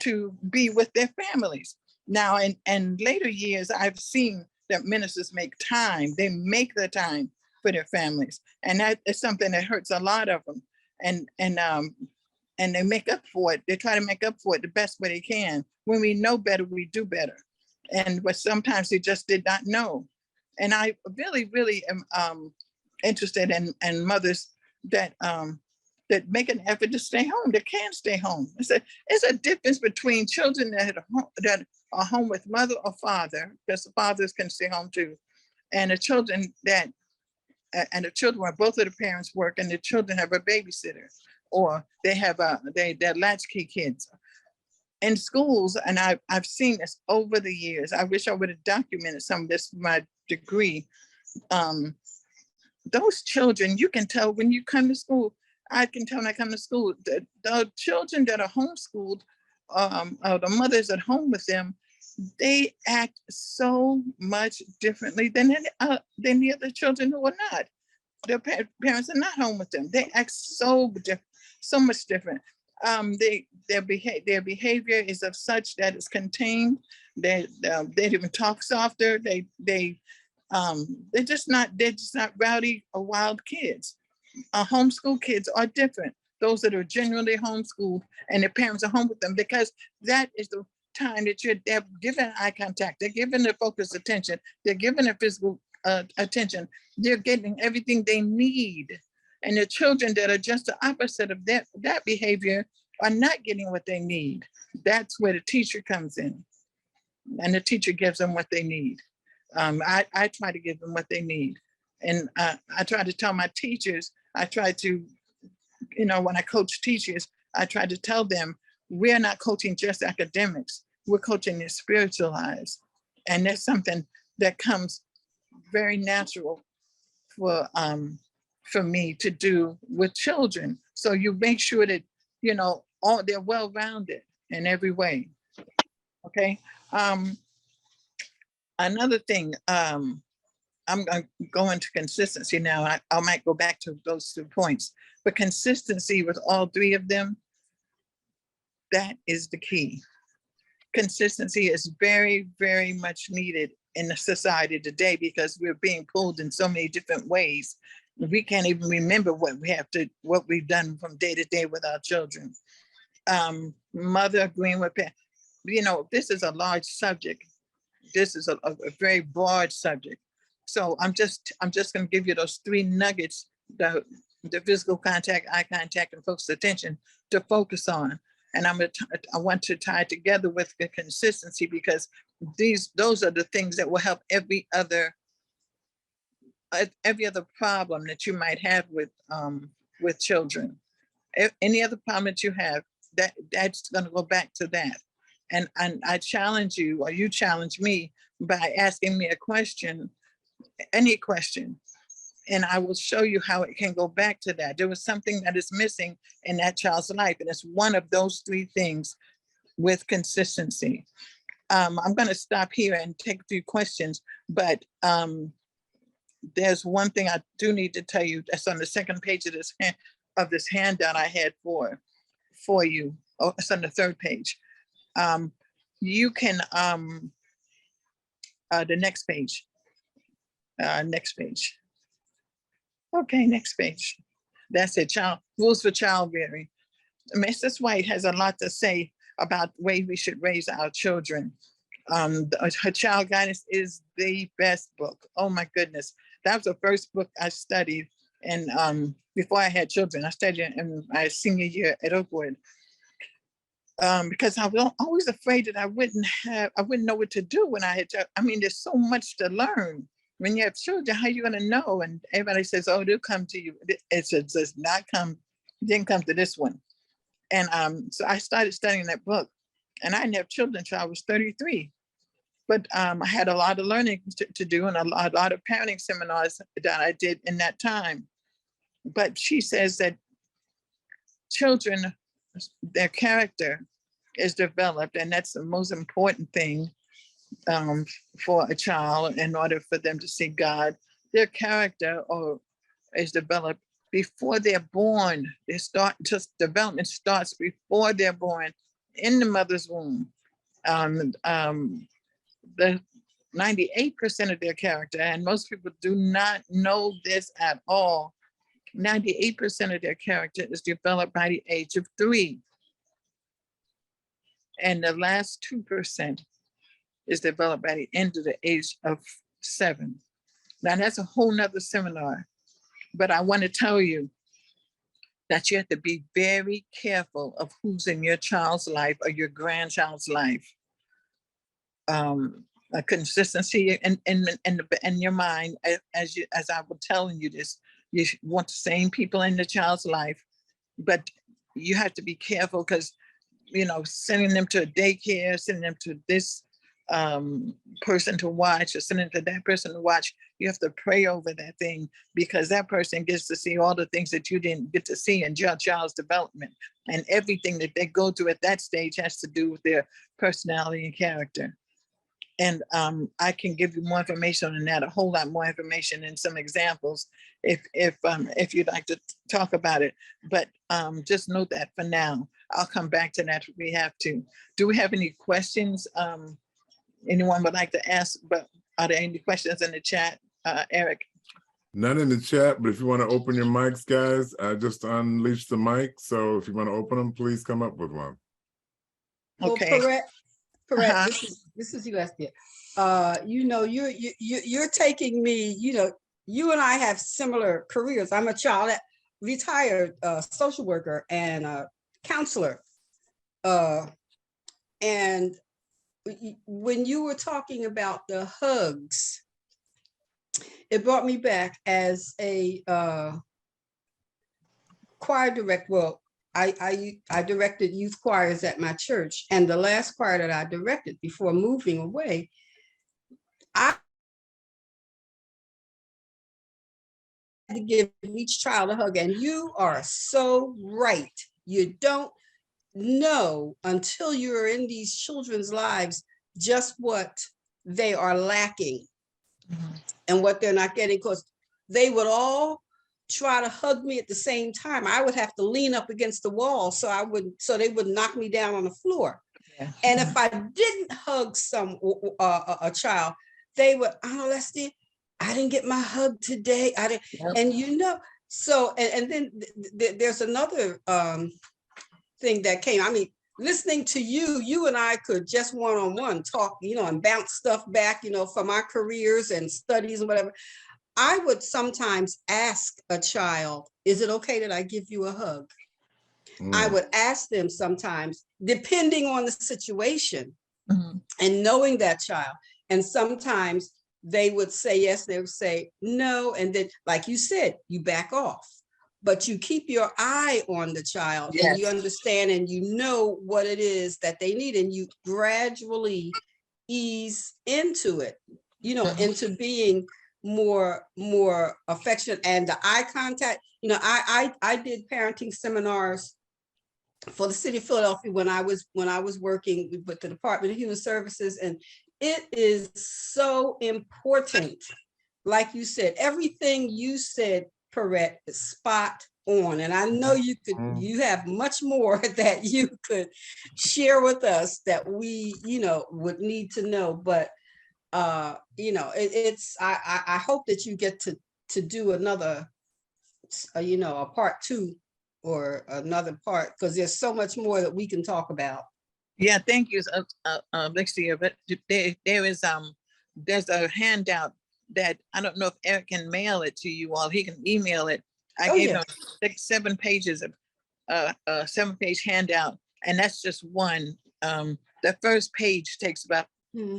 to be with their families. Now, in later years, I've seen that ministers make time. They make the time for their families. And that is something that hurts a lot of them. And they make up for it. They try to make up for it the best way they can. When we know better, we do better. But sometimes they just did not know. And I really am interested in mothers that make an effort to stay home, that can stay home. It's a difference between children that are home with mother or father, because the fathers can stay home too, and the children where both of the parents work and the children have a babysitter, or they have they're latchkey kids. In schools, and I've seen this over the years. I wish I would have documented some of this in my degree. Those children, you can tell when you come to school. I can tell when I come to school, the children that are homeschooled, or the mothers at home with them, they act so much differently than the other children who are not. Their parents are not home with them. They act so much different. Their behavior is of such that it's contained. They even talk softer. They're just not rowdy or wild kids. Homeschool kids are different. Those that are genuinely homeschooled and their parents are home with them, because that is the time that they're given eye contact. They're given their focused attention. They're given their physical attention. They're getting everything they need. And the children that are just the opposite of that behavior are not getting what they need. That's where the teacher comes in. And the teacher gives them what they need. I try to give them what they need. And I try to tell my teachers, when I coach teachers, I try to tell them, we're not coaching just academics. We're coaching their spiritual lives. And that's something that comes very natural for me to do with children. So you make sure that, they're well-rounded in every way. Okay. Another thing, I'm going to go into consistency now. I might go back to those 2 points, but consistency with all 3 of them, that is the key. Consistency is very, very much needed in the society today, because we're being pulled in so many different ways. We can't even remember what we've done from day to day with our children. Mother agreeing with parents. This is a large subject. This is a very broad subject. So I'm just going to give you those 3 nuggets, the physical contact, eye contact, and focused attention to focus on. And I want to tie it together with the consistency, because those are the things that will help every other problem that you might have with children. Any other problem that you have, that's going to go back to that. And I challenge you, or you challenge me, by asking me a question, any question, and I will show you how it can go back to that. There was something that is missing in that child's life, and it's one of those 3 things with consistency. I'm going to stop here and take a few questions, but there's one thing I do need to tell you that's on the second page of this handout I had for for you. Oh, it's on the third page. You can, the next page. Next page. Okay, next page. That's it, child, rules for childbearing. Mrs. White has a lot to say about the way we should raise our children. Her child guidance is the best book. Oh my goodness. That was the first book I studied. And before I had children, I studied in my senior year at Oakwood. Because I was always afraid that I wouldn't know what to do when I had to. I mean, there's so much to learn. When you have children, how are you going to know? And everybody says, oh, they'll come to you. It does not come, didn't come to this one. And so I started studying that book. And I didn't have children until I was 33. But I had a lot of learning to do and a lot of parenting seminars that I did in that time. But she says that children, their character is developed, and that's the most important thing for a child in order for them to see God. Their character is developed before they're born. Development starts before they're born in the mother's womb. The 98% of their character, and most people do not know this at all, 98% of their character is developed by the age of 3. And the last 2% is developed by the end of the age of 7. Now that's a whole nother seminar, but I want to tell you that you have to be very careful of who's in your child's life or your grandchild's life. A consistency in your mind, as I was telling you this, you want the same people in the child's life, but you have to be careful because, sending them to a daycare, sending them to this person to watch, or sending to that person to watch, you have to pray over that thing, because that person gets to see all the things that you didn't get to see in your child's development, and everything that they go through at that stage has to do with their personality and character. And I can give you more information on that, a whole lot more information and some examples if you'd like to talk about it. But just note that for now. I'll come back to that if we have to. Do we have any questions anyone would like to ask? But are there any questions in the chat, Eric? None in the chat, but if you want to open your mics, guys, I just unleashed the mic. So if you want to open them, please come up with one. Okay. Well, Purette, this is you, Estia. You're taking me. You and I have similar careers. I'm a retired social worker and a counselor. And when you were talking about the hugs, it brought me back as a choir director. Well, I directed youth choirs at my church, and the last choir that I directed before moving away, I had to give each child a hug. And you are so right. You don't know until you're in these children's lives just what they are lacking and what they're not getting, because they would all try to hug me at the same time. I would have to lean up against the wall so they would knock me down on the floor. Yeah. And if I didn't hug a child, they would, oh, Leslie, I didn't get my hug today. I didn't, yep. And so and then there's another thing that came. I mean, listening to you and I could just one-on-one talk, and bounce stuff back, from our careers and studies and whatever. I would sometimes ask a child, is it okay that I give you a hug? I would ask them sometimes, depending on the situation and knowing that child. And sometimes they would say yes, they would say no. And then, like you said, you back off. But you keep your eye on the child, yes. And you understand and you know what it is that they need. And you gradually ease into it, into being more affectionate, and the eye contact. I did parenting seminars for the city of Philadelphia when I was working with the Department of Human Services, and it is so important. Like you said, everything you said, Purette, is spot on. And I know you have much more that you could share with us that we, would need to know. But, I hope that you get to do another, a part 2 or another part, because there's so much more that we can talk about. Yeah, thank you, Lexia. But there's a handout that I don't know if Eric can mail it to you all. He can email it. I gave him 7 pages of a 7-page handout, and that's just one. The first page takes about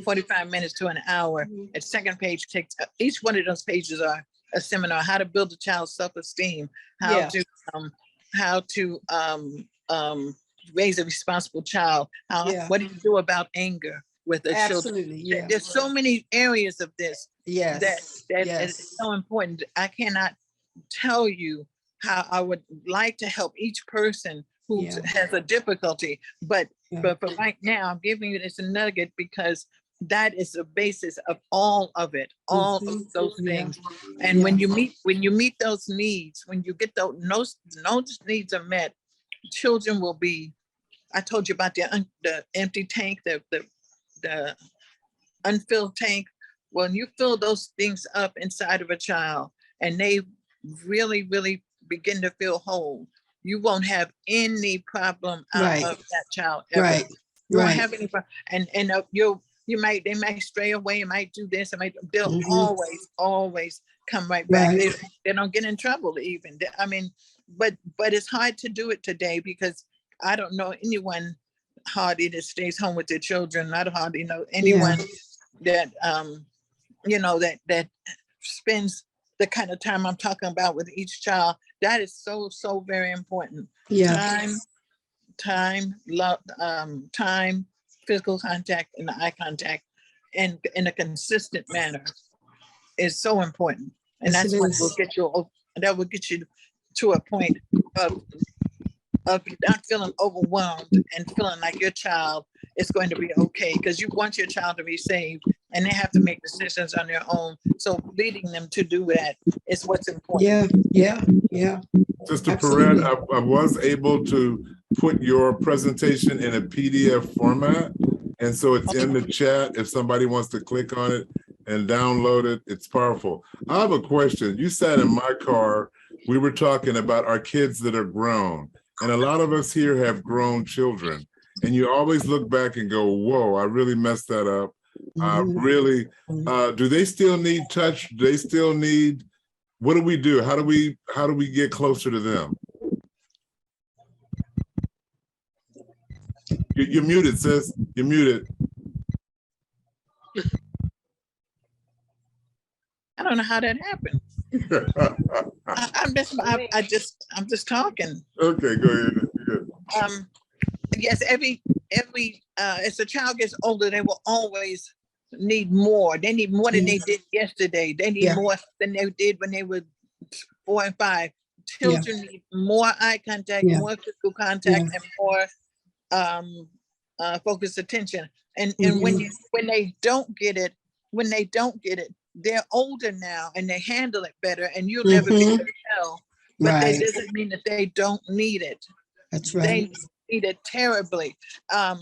45 minutes to an hour. The second page takes, each one of those pages are a seminar: how to build a child's self-esteem, how to raise a responsible child, what do you do about anger with the children? Yeah. There's so many areas of this that yes. is so important. I cannot tell you how I would like to help each person who has a difficulty, but for right now, I'm giving you this nugget because that is the basis of all of it, all of those things. And when you meet those needs, when you get those needs are met, children will be. I told you about the empty tank, the unfilled tank. When you fill those things up inside of a child and they really, really begin to feel whole, you won't have any problem out of that child ever. You won't have any problem. And they might stray away, might do this, they'll always come right back. They don't get in trouble even. I mean, but it's hard to do it today because I don't know anyone hardly that stays home with their children. I don't hardly know anyone that that spends the kind of time I'm talking about with each child. That is so very important. Time, love, time, physical contact, and eye contact, and in a consistent manner is so important. And that's what will get you. That will get you to a point of not feeling overwhelmed and feeling like your child is going to be okay, because you want your child to be saved and they have to make decisions on their own. So leading them to do that is what's important. Yeah. Sister Purette, I was able to put your presentation in a PDF format. And so it's in the chat. If somebody wants to click on it and download it, it's powerful. I have a question. You sat in my car. We were talking about our kids that are grown. And a lot of us here have grown children. And you always look back and go, whoa, I really messed that up. Do they still need touch? Do they still need, what do we do? How do we get closer to them? You're muted, sis. You're muted. I don't know how that happened. I'm just talking. Okay, go ahead. Good. Yes, every as a child gets older, they will always need more. They need more than they did yesterday. They need more than they did when they were 4 and 5. Children need more eye contact, more physical contact, and more focused attention. And when they don't get it, they're older now and they handle it better, and you'll never be able to tell. But that doesn't mean that they don't need it. That's right. They need it terribly. I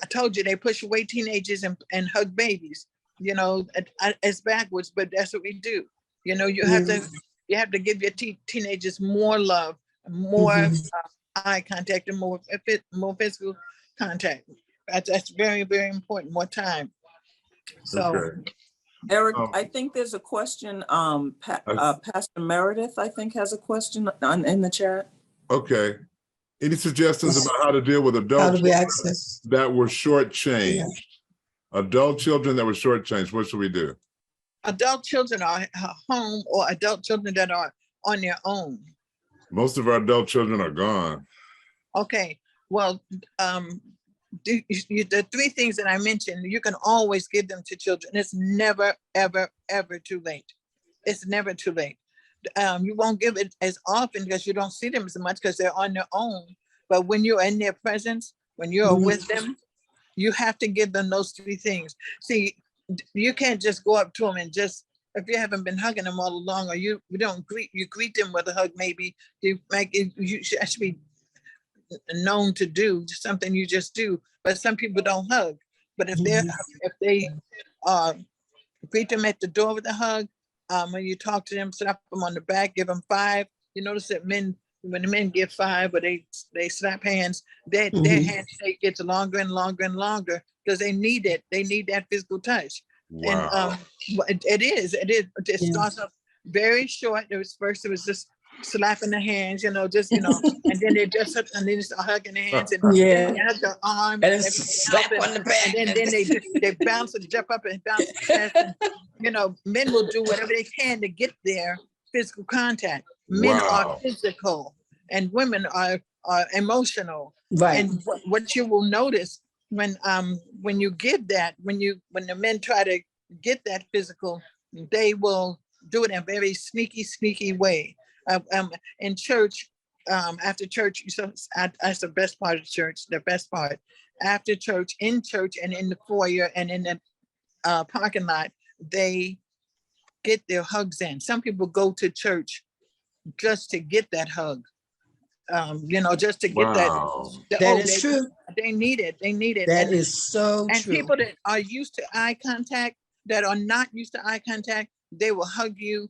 told you they push away teenagers and hug babies. It's backwards, but that's what we do. You have to give your teenagers more love, more eye contact, and more physical contact. That's very, very important. More time. So, Eric, I think there's a question. Pastor Meredith, I think, has a question in the chat. Okay. Any suggestions about how to deal with adult children that were shortchanged? Adult children that were shortchanged, what should we do? Adult children are home, or adult children that are on their own. Most of our adult children are gone. Okay. Well, the 3 things that I mentioned, you can always give them to children. It's never, ever, ever too late. It's never too late. You won't give it as often because you don't see them as much because they're on their own. But when you're in their presence, when you're with them, you have to give them those 3 things. See, you can't just go up to them and just if you haven't been hugging them all along, or you don't greet them with a hug, maybe you make it, should be known to do something you just do. But some people don't hug. But if they greet them at the door with a hug, when you talk to them, slap them on the back, give them 5. You notice that when the men give 5, but they slap hands, their handshake gets longer and longer and longer because they need it. They need that physical touch. Wow. And it starts off very short. It was just slapping the hands, and then they just and then start hugging the hands, and then they hug the arm, and slap on the back, and then they bounce and jump up and bounce the chest, and men will do whatever they can to get their physical contact. Men are physical, and women are emotional. Right. And what you will notice when you give that, when the men try to get that physical, they will do it in a very sneaky way. In church, after church, so that's the best part of church. The best part after church, in church, and in the foyer, and in the parking lot, they get their hugs in. Some people go to church just to get that hug. Just to get that. That is true. They need it. They need it. That is so and true. And people that are used to eye contact, that are not used to eye contact, they will hug you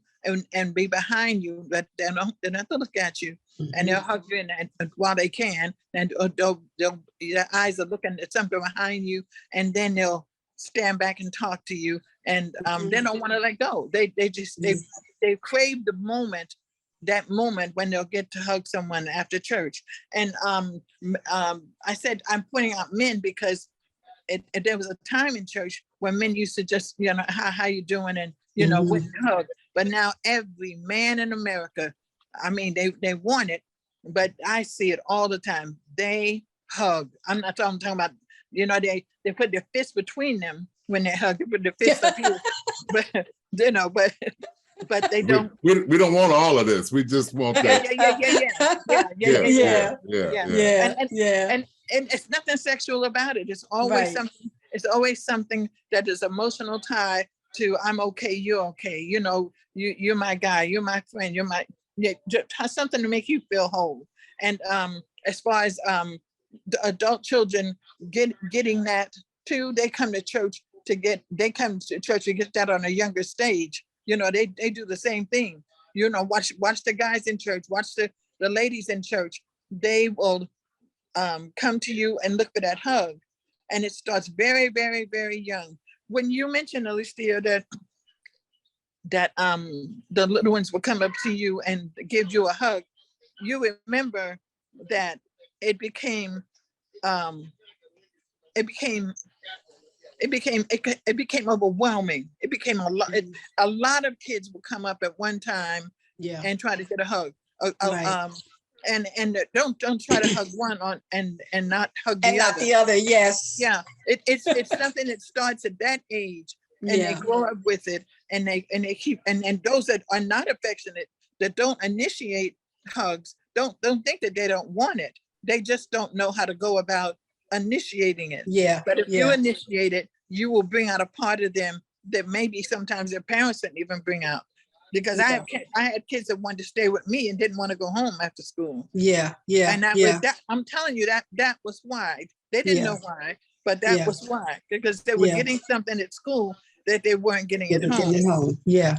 and be behind you, but they're not to look at you. And they'll hug you and while they can, and their eyes are looking at something behind you, and then they'll stand back and talk to you, and they don't want to let go. They crave the moment, that moment when they'll get to hug someone after church. And I said I'm pointing out men because there was a time in church when men used to just how you doing, and wouldn't hug. But now every man in America, I mean, they want it, but I see it all the time. They hug. I'm talking about, they put their fists between them when they hug. They put their fists up here, but they don't. We don't want all of this. We just want that. Yeah. And it's nothing sexual about it. It's always something. It's always something that is emotional tie to I'm okay, you're okay. You're my guy. You're my friend. You're my something to make you feel whole. And as far as the adult children getting that too, they come to church to get that on a younger stage. They do the same thing. Watch the guys in church, watch the ladies in church. They will come to you and look for that hug. And it starts very, very, very young. When you mentioned, Alicia, that the little ones will come up to you and give you a hug, you remember that it became overwhelming. It became a lot. A lot of kids will come up at one time and try to get a hug. And don't try to hug one on and not hug the other. And not the other, yes. Yeah, it's something that starts at that age, and they grow up with it, and they keep and those that are not affectionate, that don't initiate hugs, don't think that they don't want it. They just don't know how to go about initiating it. Yeah. But if you initiate it, you will bring out a part of them that maybe sometimes their parents didn't even bring out. Because I had kids that wanted to stay with me and didn't want to go home after school. Yeah. And I'm telling you that was why. They didn't know why, but that was why. Because they were getting something at school that they weren't getting at home. Yeah.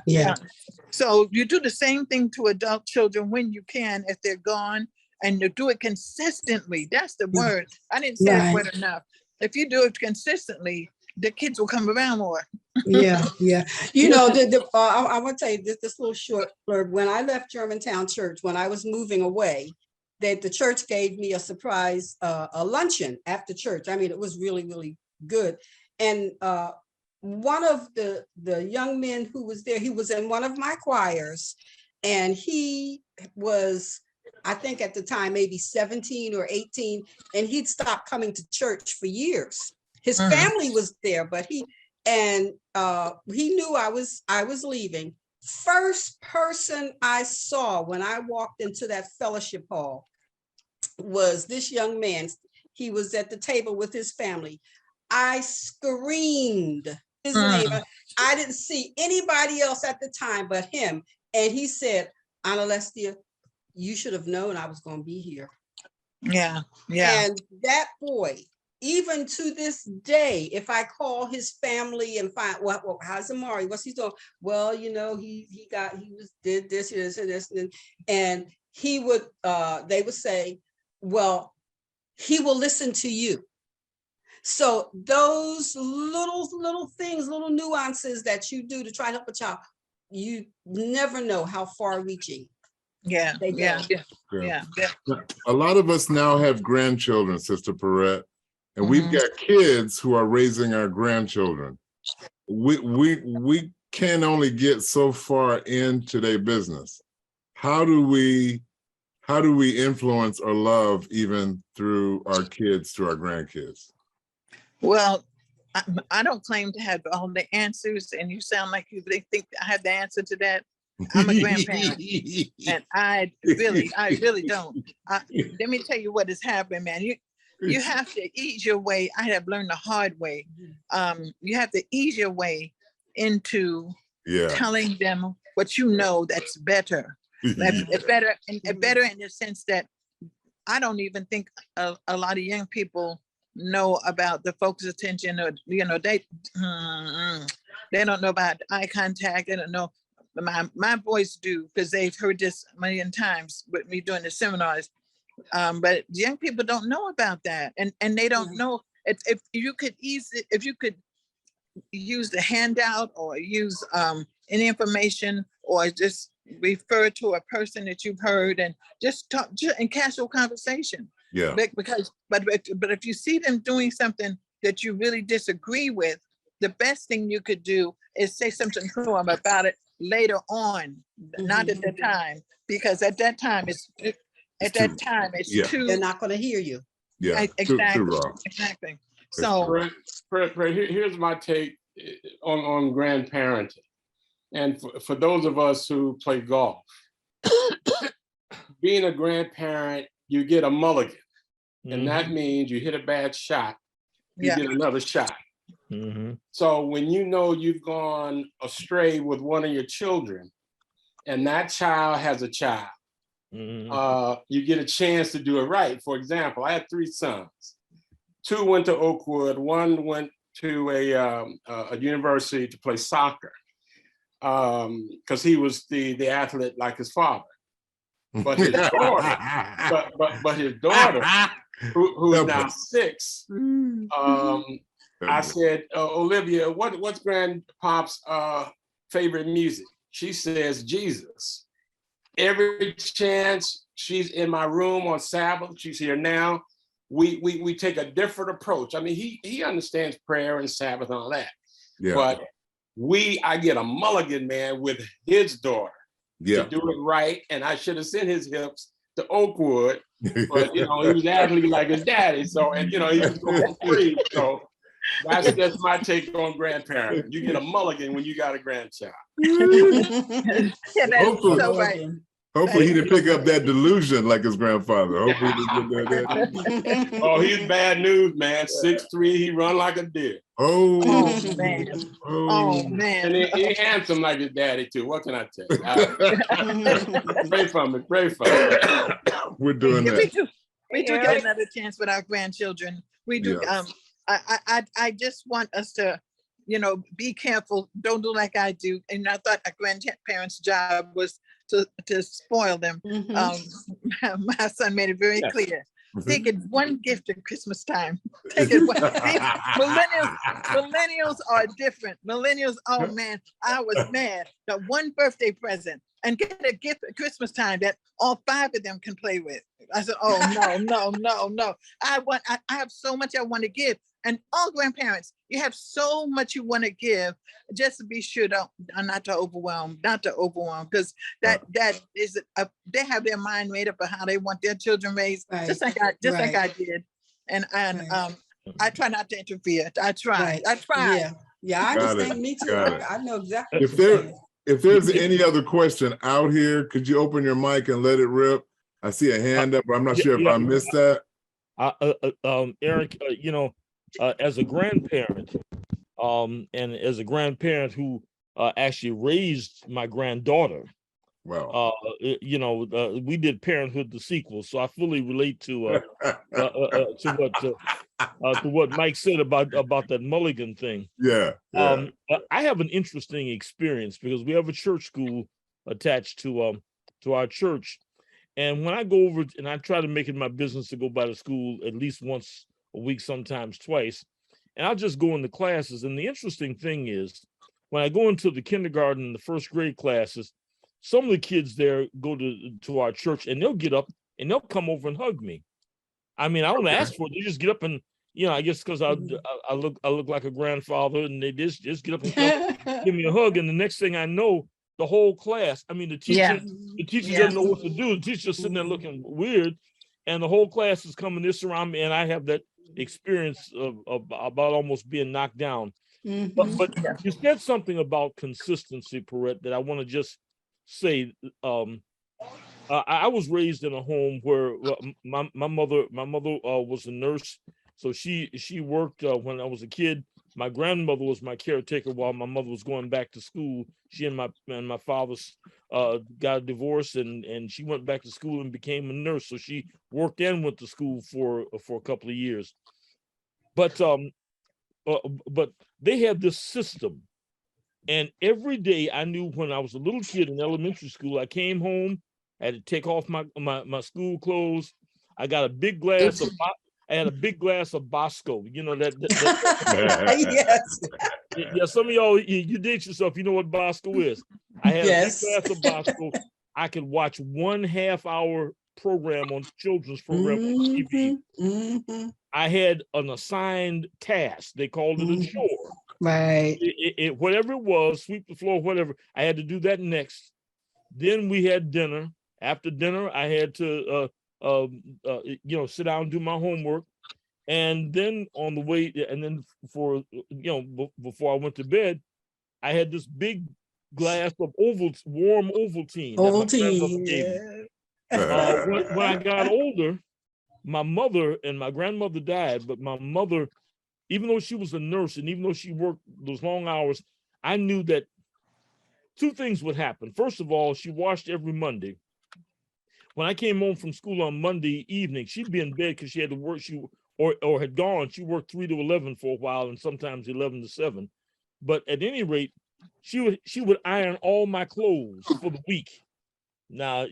So you do the same thing to adult children when you can, if they're gone, and you do it consistently. That's the word. I didn't say that word enough. If you do it consistently, the kids will come around more. Yeah. I want to tell you this little short blurb. When I left Germantown Church, when I was moving away, that the church gave me a surprise, a luncheon after church. I mean, it was really, really good. And one of the young men who was there, he was in one of my choirs, and he was, I think at the time, maybe 17 or 18, and he'd stopped coming to church for years. His family was there, but he knew I was leaving. First person I saw when I walked into that fellowship hall was this young man. He was at the table with his family. I screamed neighbor. I didn't see anybody else at the time but him. And he said, Anna Lestia, you should have known I was going to be here. Yeah, yeah. And that boy, even to this day, if I call his family and find, well, how's Amari? What's he doing? Well, you know, did this and this, and he would, they would say, well, he will listen to you. So those little things, little nuances that you do to try to help a child, you never know how far reaching. Yeah, they go. yeah. A lot of us now have grandchildren, Sister Purette, and we've got kids who are raising our grandchildren. We can only get so far into their business. How do we influence or love even through our kids to our grandkids? Well, I don't claim to have all the answers, and you sound like you think I have the answer to that. I'm a grandparent, and I really don't. Let me tell you what has happened, man. You have to ease your way. I have learned the hard way. You have to ease your way into telling them what you know that's better. It's better, and better in the sense that I don't even think a lot of young people know about the focus attention, or they don't know about eye contact. They don't know. My boys do, because they've heard this a million times with me doing the seminars. But young people don't know about that, and they don't know if you could use the handout or use any information, or just refer to a person that you've heard and just talk in casual conversation. Yeah. But if you see them doing something that you really disagree with, the best thing you could do is say something to them about it later on, not at the time, because at that time it's too. They're not going to hear you. Yeah, exactly. So here's my take on grandparenting, and for those of us who play golf, being a grandparent, you get a mulligan, and that means you hit a bad shot, you get another shot. So when you know you've gone astray with one of your children, and that child has a child, you get a chance to do it right. For example, I had 3 sons. 2 went to Oakwood, 1 went to a university to play soccer, because he was the athlete like his father. But his daughter, but his daughter, who's now 6, I said, Olivia, what's Grandpop's favorite music? She says Jesus. Every chance she's in my room on Sabbath, she's here now, we take a different approach. I mean, he understands prayer and Sabbath and all that. Yeah. But I get a mulligan, man, with his daughter to do it right. And I should have sent his hips to Oakwood, but he was athlete like his daddy. So, and he was going free. So that's just my take on grandparenting. You get a mulligan when you got a grandchild. Hopefully he didn't pick up that delusion like his grandfather. Hopefully he didn't get that. Oh, he's bad news, man. 6'3", he run like a deer. Oh man. Oh man. And he handsome like his daddy too. What can I tell you? Pray for me. We're doing that. We do get another chance with our grandchildren. We do. Yes. I just want us to, be careful. Don't do like I do. And I thought a grandparent's job was to spoil them. My son made it very clear. Take it one gift at Christmas time. Take it one. Millennials are different. Millennials, oh man, I was mad. The one birthday present and get a gift at Christmas time that all 5 of them can play with. I said, oh no. I have so much I want to give. And all grandparents, you have so much you want to give. Just to be sure not to overwhelm, because that is they have their mind made up of how they want their children raised, just like I did. And I try not to interfere. I try. Yeah, I understand. Me too. I know exactly. If there's any other question out here, could you open your mic and let it rip? I see a hand up, but I'm not sure if I missed that. Eric, as a grandparent, And as a grandparent who actually raised my granddaughter, Wow. we did Parenthood the sequel, so I fully relate to what Mike said about that mulligan thing. Yeah. I have an interesting experience because we have a church school attached to our church, and when I go over and I try to make it my business to go by the school at least once a week, sometimes twice, and I'll just go into classes. And the interesting thing is, when I go into the kindergarten and the first grade classes, some of the kids there go to our church and they'll get up and they'll come over and hug me. I mean, I don't ask for it. They just get up and, I guess because I look like a grandfather, and they just get up and give me a hug. And the next thing I know, the whole class, I mean, the teacher doesn't know what to do. The teacher's sitting there looking weird, and the whole class is coming this around me, and I have that experience of about almost being knocked down. But you said something about consistency, Purette, that I want to just say. I was raised in a home where my mother was a nurse, so she worked when I was a kid. My grandmother was my caretaker while my mother was going back to school. She and my father got a divorce, and she went back to school and became a nurse. So she worked and went to school for a couple of years. But they had this system, and every day I knew when I was a little kid in elementary school, I came home, I had to take off my school clothes. I got a big glass of Bosco. You know that Yes. Yeah, some of y'all, you date yourself. You know what Bosco is. I had a big glass of Bosco. I could watch 1.5 hour program on children's program on TV. I had an assigned task. They called it a chore. Right. It whatever it was, sweep the floor, whatever. I had to do that next. Then we had dinner. After dinner, I had to sit down and do my homework. And then on the way, and then before I went to bed, I had this big glass of warm Ovaltine. Ovaltine. When I got older, my mother and my grandmother died, but my mother, even though she was a nurse and even though she worked those long hours, I knew that two things would happen. First of all, she washed every Monday. When I came home from school on Monday evening, she'd be in bed because she had to work. Or had gone. She worked 3 to 11 for a while, and sometimes 11 to 7. But at any rate, she would iron all my clothes for the week. Now,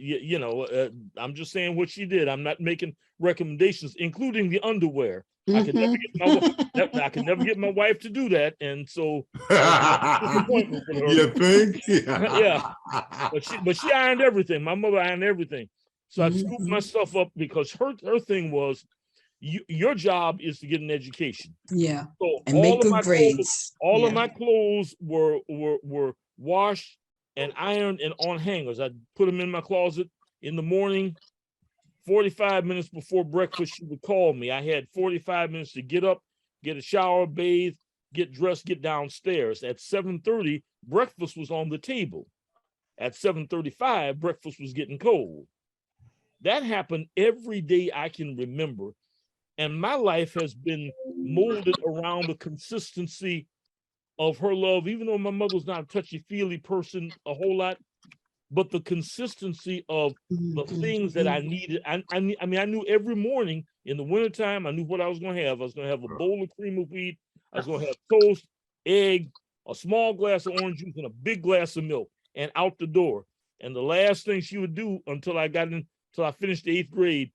I'm just saying what she did. I'm not making recommendations, including the underwear. I could never get my wife to do that, and so disappointment for her. You think? Yeah. But she ironed everything. My mother ironed everything. So I scooped my stuff up because her thing was, your job is to get an education. Yeah. So and make good grades. All of my clothes were washed and ironed and on hangers. I put them in my closet in the morning. 45 minutes before breakfast, she would call me. I had 45 minutes to get up, get a shower, bathe, get dressed, get downstairs. At 7:30, breakfast was on the table. At 7:35, breakfast was getting cold. That happened every day I can remember. And my life has been molded around the consistency of her love, even though my mother was not a touchy-feely person a whole lot, but the consistency of the things that I needed. I knew every morning in the wintertime, I knew what I was going to have. I was going to have a bowl of cream of wheat. I was going to have toast, egg, a small glass of orange juice, and a big glass of milk, and out the door. And the last thing she would do until I finished the 8th grade,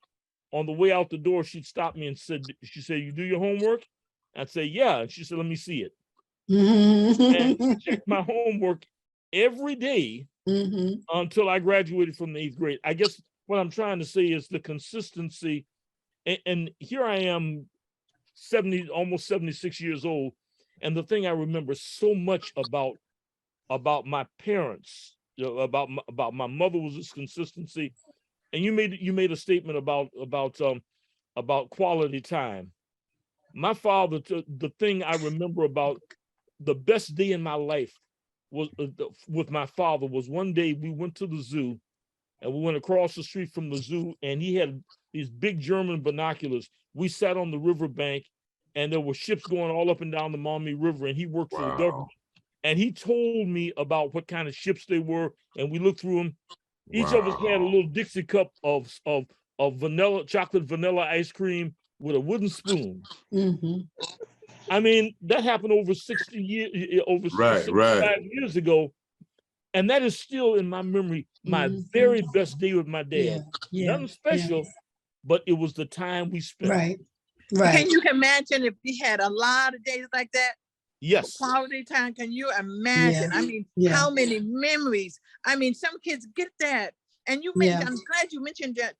on the way out the door, she'd stop me and she said, "You do your homework?" I'd say, "Yeah." And she said, "Let me see it." And she checked my homework every day until I graduated from the 8th grade. I guess what I'm trying to say is the consistency. And here I am, almost 76 years old. And the thing I remember so much about my parents, about my mother, was this consistency. And you made a statement about quality time. My father, the thing I remember about the best day in my life was with my father was one day we went to the zoo, and we went across the street from the zoo, and he had these big German binoculars. We sat on the riverbank, and there were ships going all up and down the Maumee River, and he worked for the Wow. government. And he told me about what kind of ships they were, and we looked through them. Each of us had a little Dixie cup of chocolate vanilla ice cream with a wooden spoon. I mean, that happened over 60 years, over 65 years ago. And that is still in my memory, my very best day with my dad. Nothing special, but it was the time we spent. Right. Can you imagine if we had a lot of days like that? Yes. Quality time. Can you imagine? I mean, how many memories? I mean, some kids get that. And you mentioned, I'm glad you mentioned that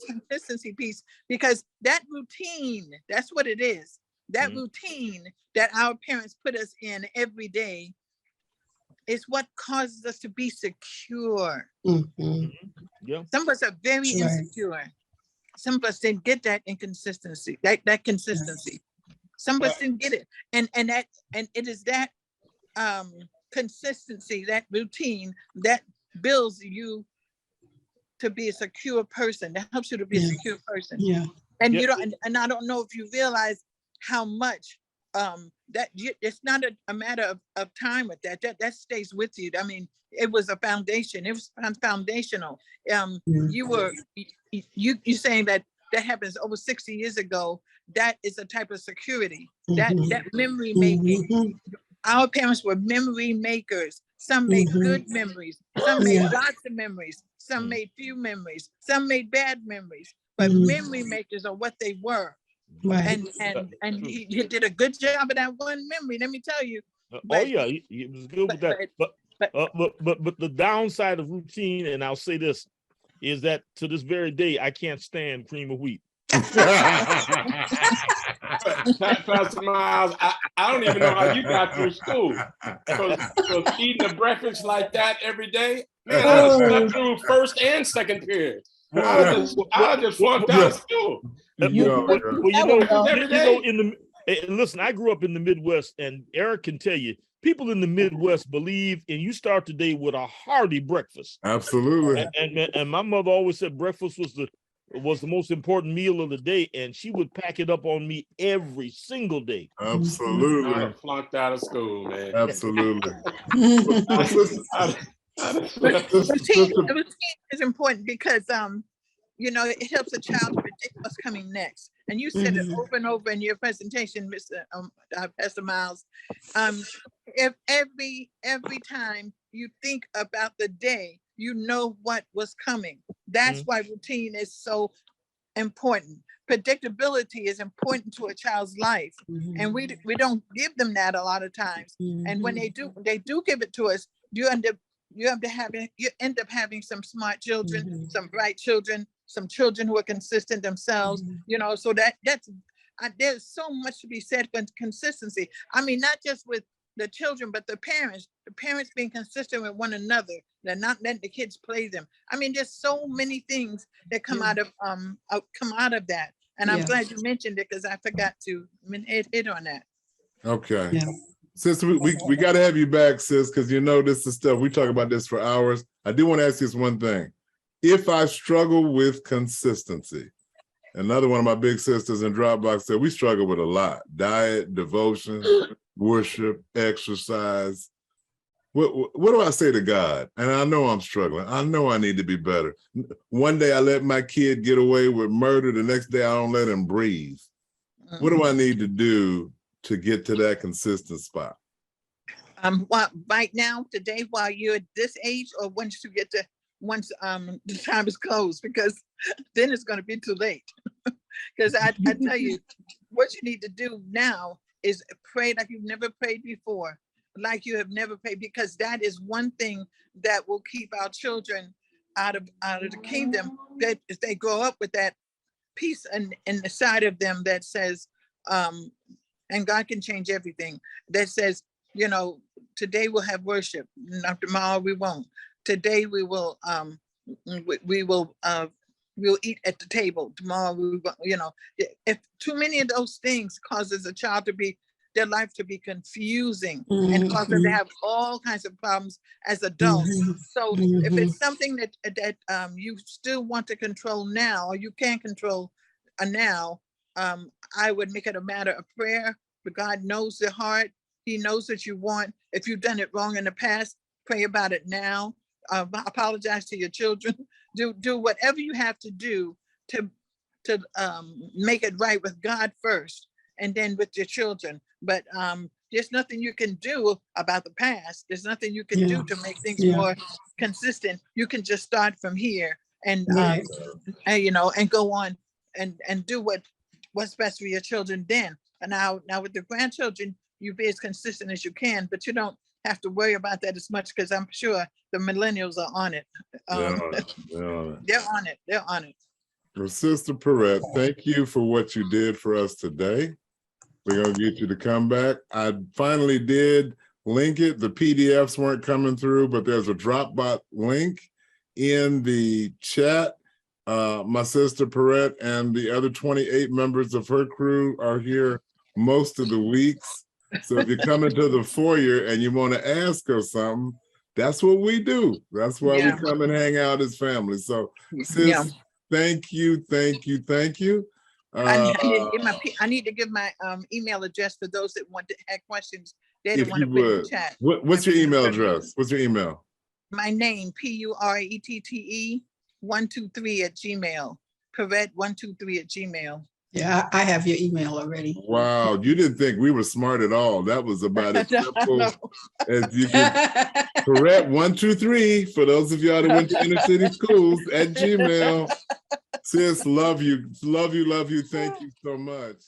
consistency piece, because that routine, that's what it is. That routine that our parents put us in every day is what causes us to be secure. Yeah. Some of us are very insecure. Some of us didn't get that inconsistency, that consistency. Some of us didn't get it. And it is that consistency, that routine that builds you to be a secure person, that helps you to be a secure person. And you don't, and I don't know if you realize how much it's not a matter of time with that stays with you. I mean, it was a foundation. It was foundational. You saying that happens over 60 years ago. That is a type of security. That memory making. Our parents were memory makers. Some made good memories. Some made lots of memories. Some made few memories. Some made bad memories. But memory makers are what they were. And he did a good job of that one memory. Let me tell you. He was good with that. But the downside of routine, and I'll say this, is that to this very day I can't stand cream of wheat. Pastor Miles, I don't even know how you got through school. Because eating a breakfast like that every day, man, I just slept through first and second period. I just flunked out of school. Listen, I grew up in the Midwest, and Eric can tell you, people in the Midwest believe, and you start the day with a hearty breakfast. Absolutely. And my mother always said breakfast was the most important meal of the day, and she would pack it up on me every single day. Absolutely. I flunked out of school, man. Absolutely. Routine is important because it helps a child to predict what's coming next. And you said it over and over in your presentation, Mr. Pastor Miles. If every time you think about the day, you know what was coming. That's why routine is so important. Predictability is important to a child's life, and we don't give them that a lot of times. And when they do give it to us, you end up having some smart children, some bright children, some children who are consistent themselves. So that's there's so much to be said for consistency. I mean, not just with the children, but the parents being consistent with one another. They're not letting the kids play them. I mean, there's so many things that come out of that. And I'm glad you mentioned it, because I forgot to hit on that. Okay. Yeah. Sis, we got to have you back, sis, because this is stuff, we talk about this for hours. I do want to ask you this one thing. If I struggle with consistency, another one of my big sisters in Dropbox said we struggle with a lot: diet, devotion, worship, exercise. What do I say to God? And I know I'm struggling. I know I need to be better. One day I let my kid get away with murder. The next day I don't let him breathe. What do I need to do to get to that consistent spot? Right now, today, while you're at this age, or once the time is closed, because then it's going to be too late. Because I tell you, what you need to do now is pray like you've never prayed before, like you have never prayed, because that is one thing that will keep our children out of the kingdom. That if they grow up with that peace in the side of them that says, and God can change everything. That says, today we'll have worship. Not tomorrow we won't. Today we will we'll eat at the table. Tomorrow if too many of those things causes a child to be, their life to be confusing and cause them to have all kinds of problems as adults. So if it's something that you still want to control now, or you can't control now, I would make it a matter of prayer, but God knows the heart. He knows what you want. If you've done it wrong in the past, pray about it now. Apologize to your children. Do whatever you have to do to make it right with God first, and then with your children. But there's nothing you can do about the past. There's nothing you can do to make things more consistent. You can just start from here and you know, and go on and do what's best for your children then. And now with the grandchildren, you be as consistent as you can, but you don't have to worry about that as much, because I'm sure the millennials are on it. They're on it. Well, Sister Purette, thank you for what you did for us today. We're going to get you to come back. I finally did link it. The PDFs weren't coming through, but there's a Dropbox link in the chat. My sister Purette and the other 28 members of her crew are here most of the weeks. So if you come into the foyer and you want to ask her something, that's what we do. That's why we come and hang out as family. So sis, thank you. I need to give my email address for those that want to have questions. They don't want to put in the chat. What's your email address? What's your email? My name, Purette 123@gmail. Purette 123@gmail. Yeah, I have your email already. Wow, you didn't think we were smart at all. That was about as simple as you can. Purette 123 for those of y'all that went to inner city schools @gmail. Sis, love you. Thank you so much.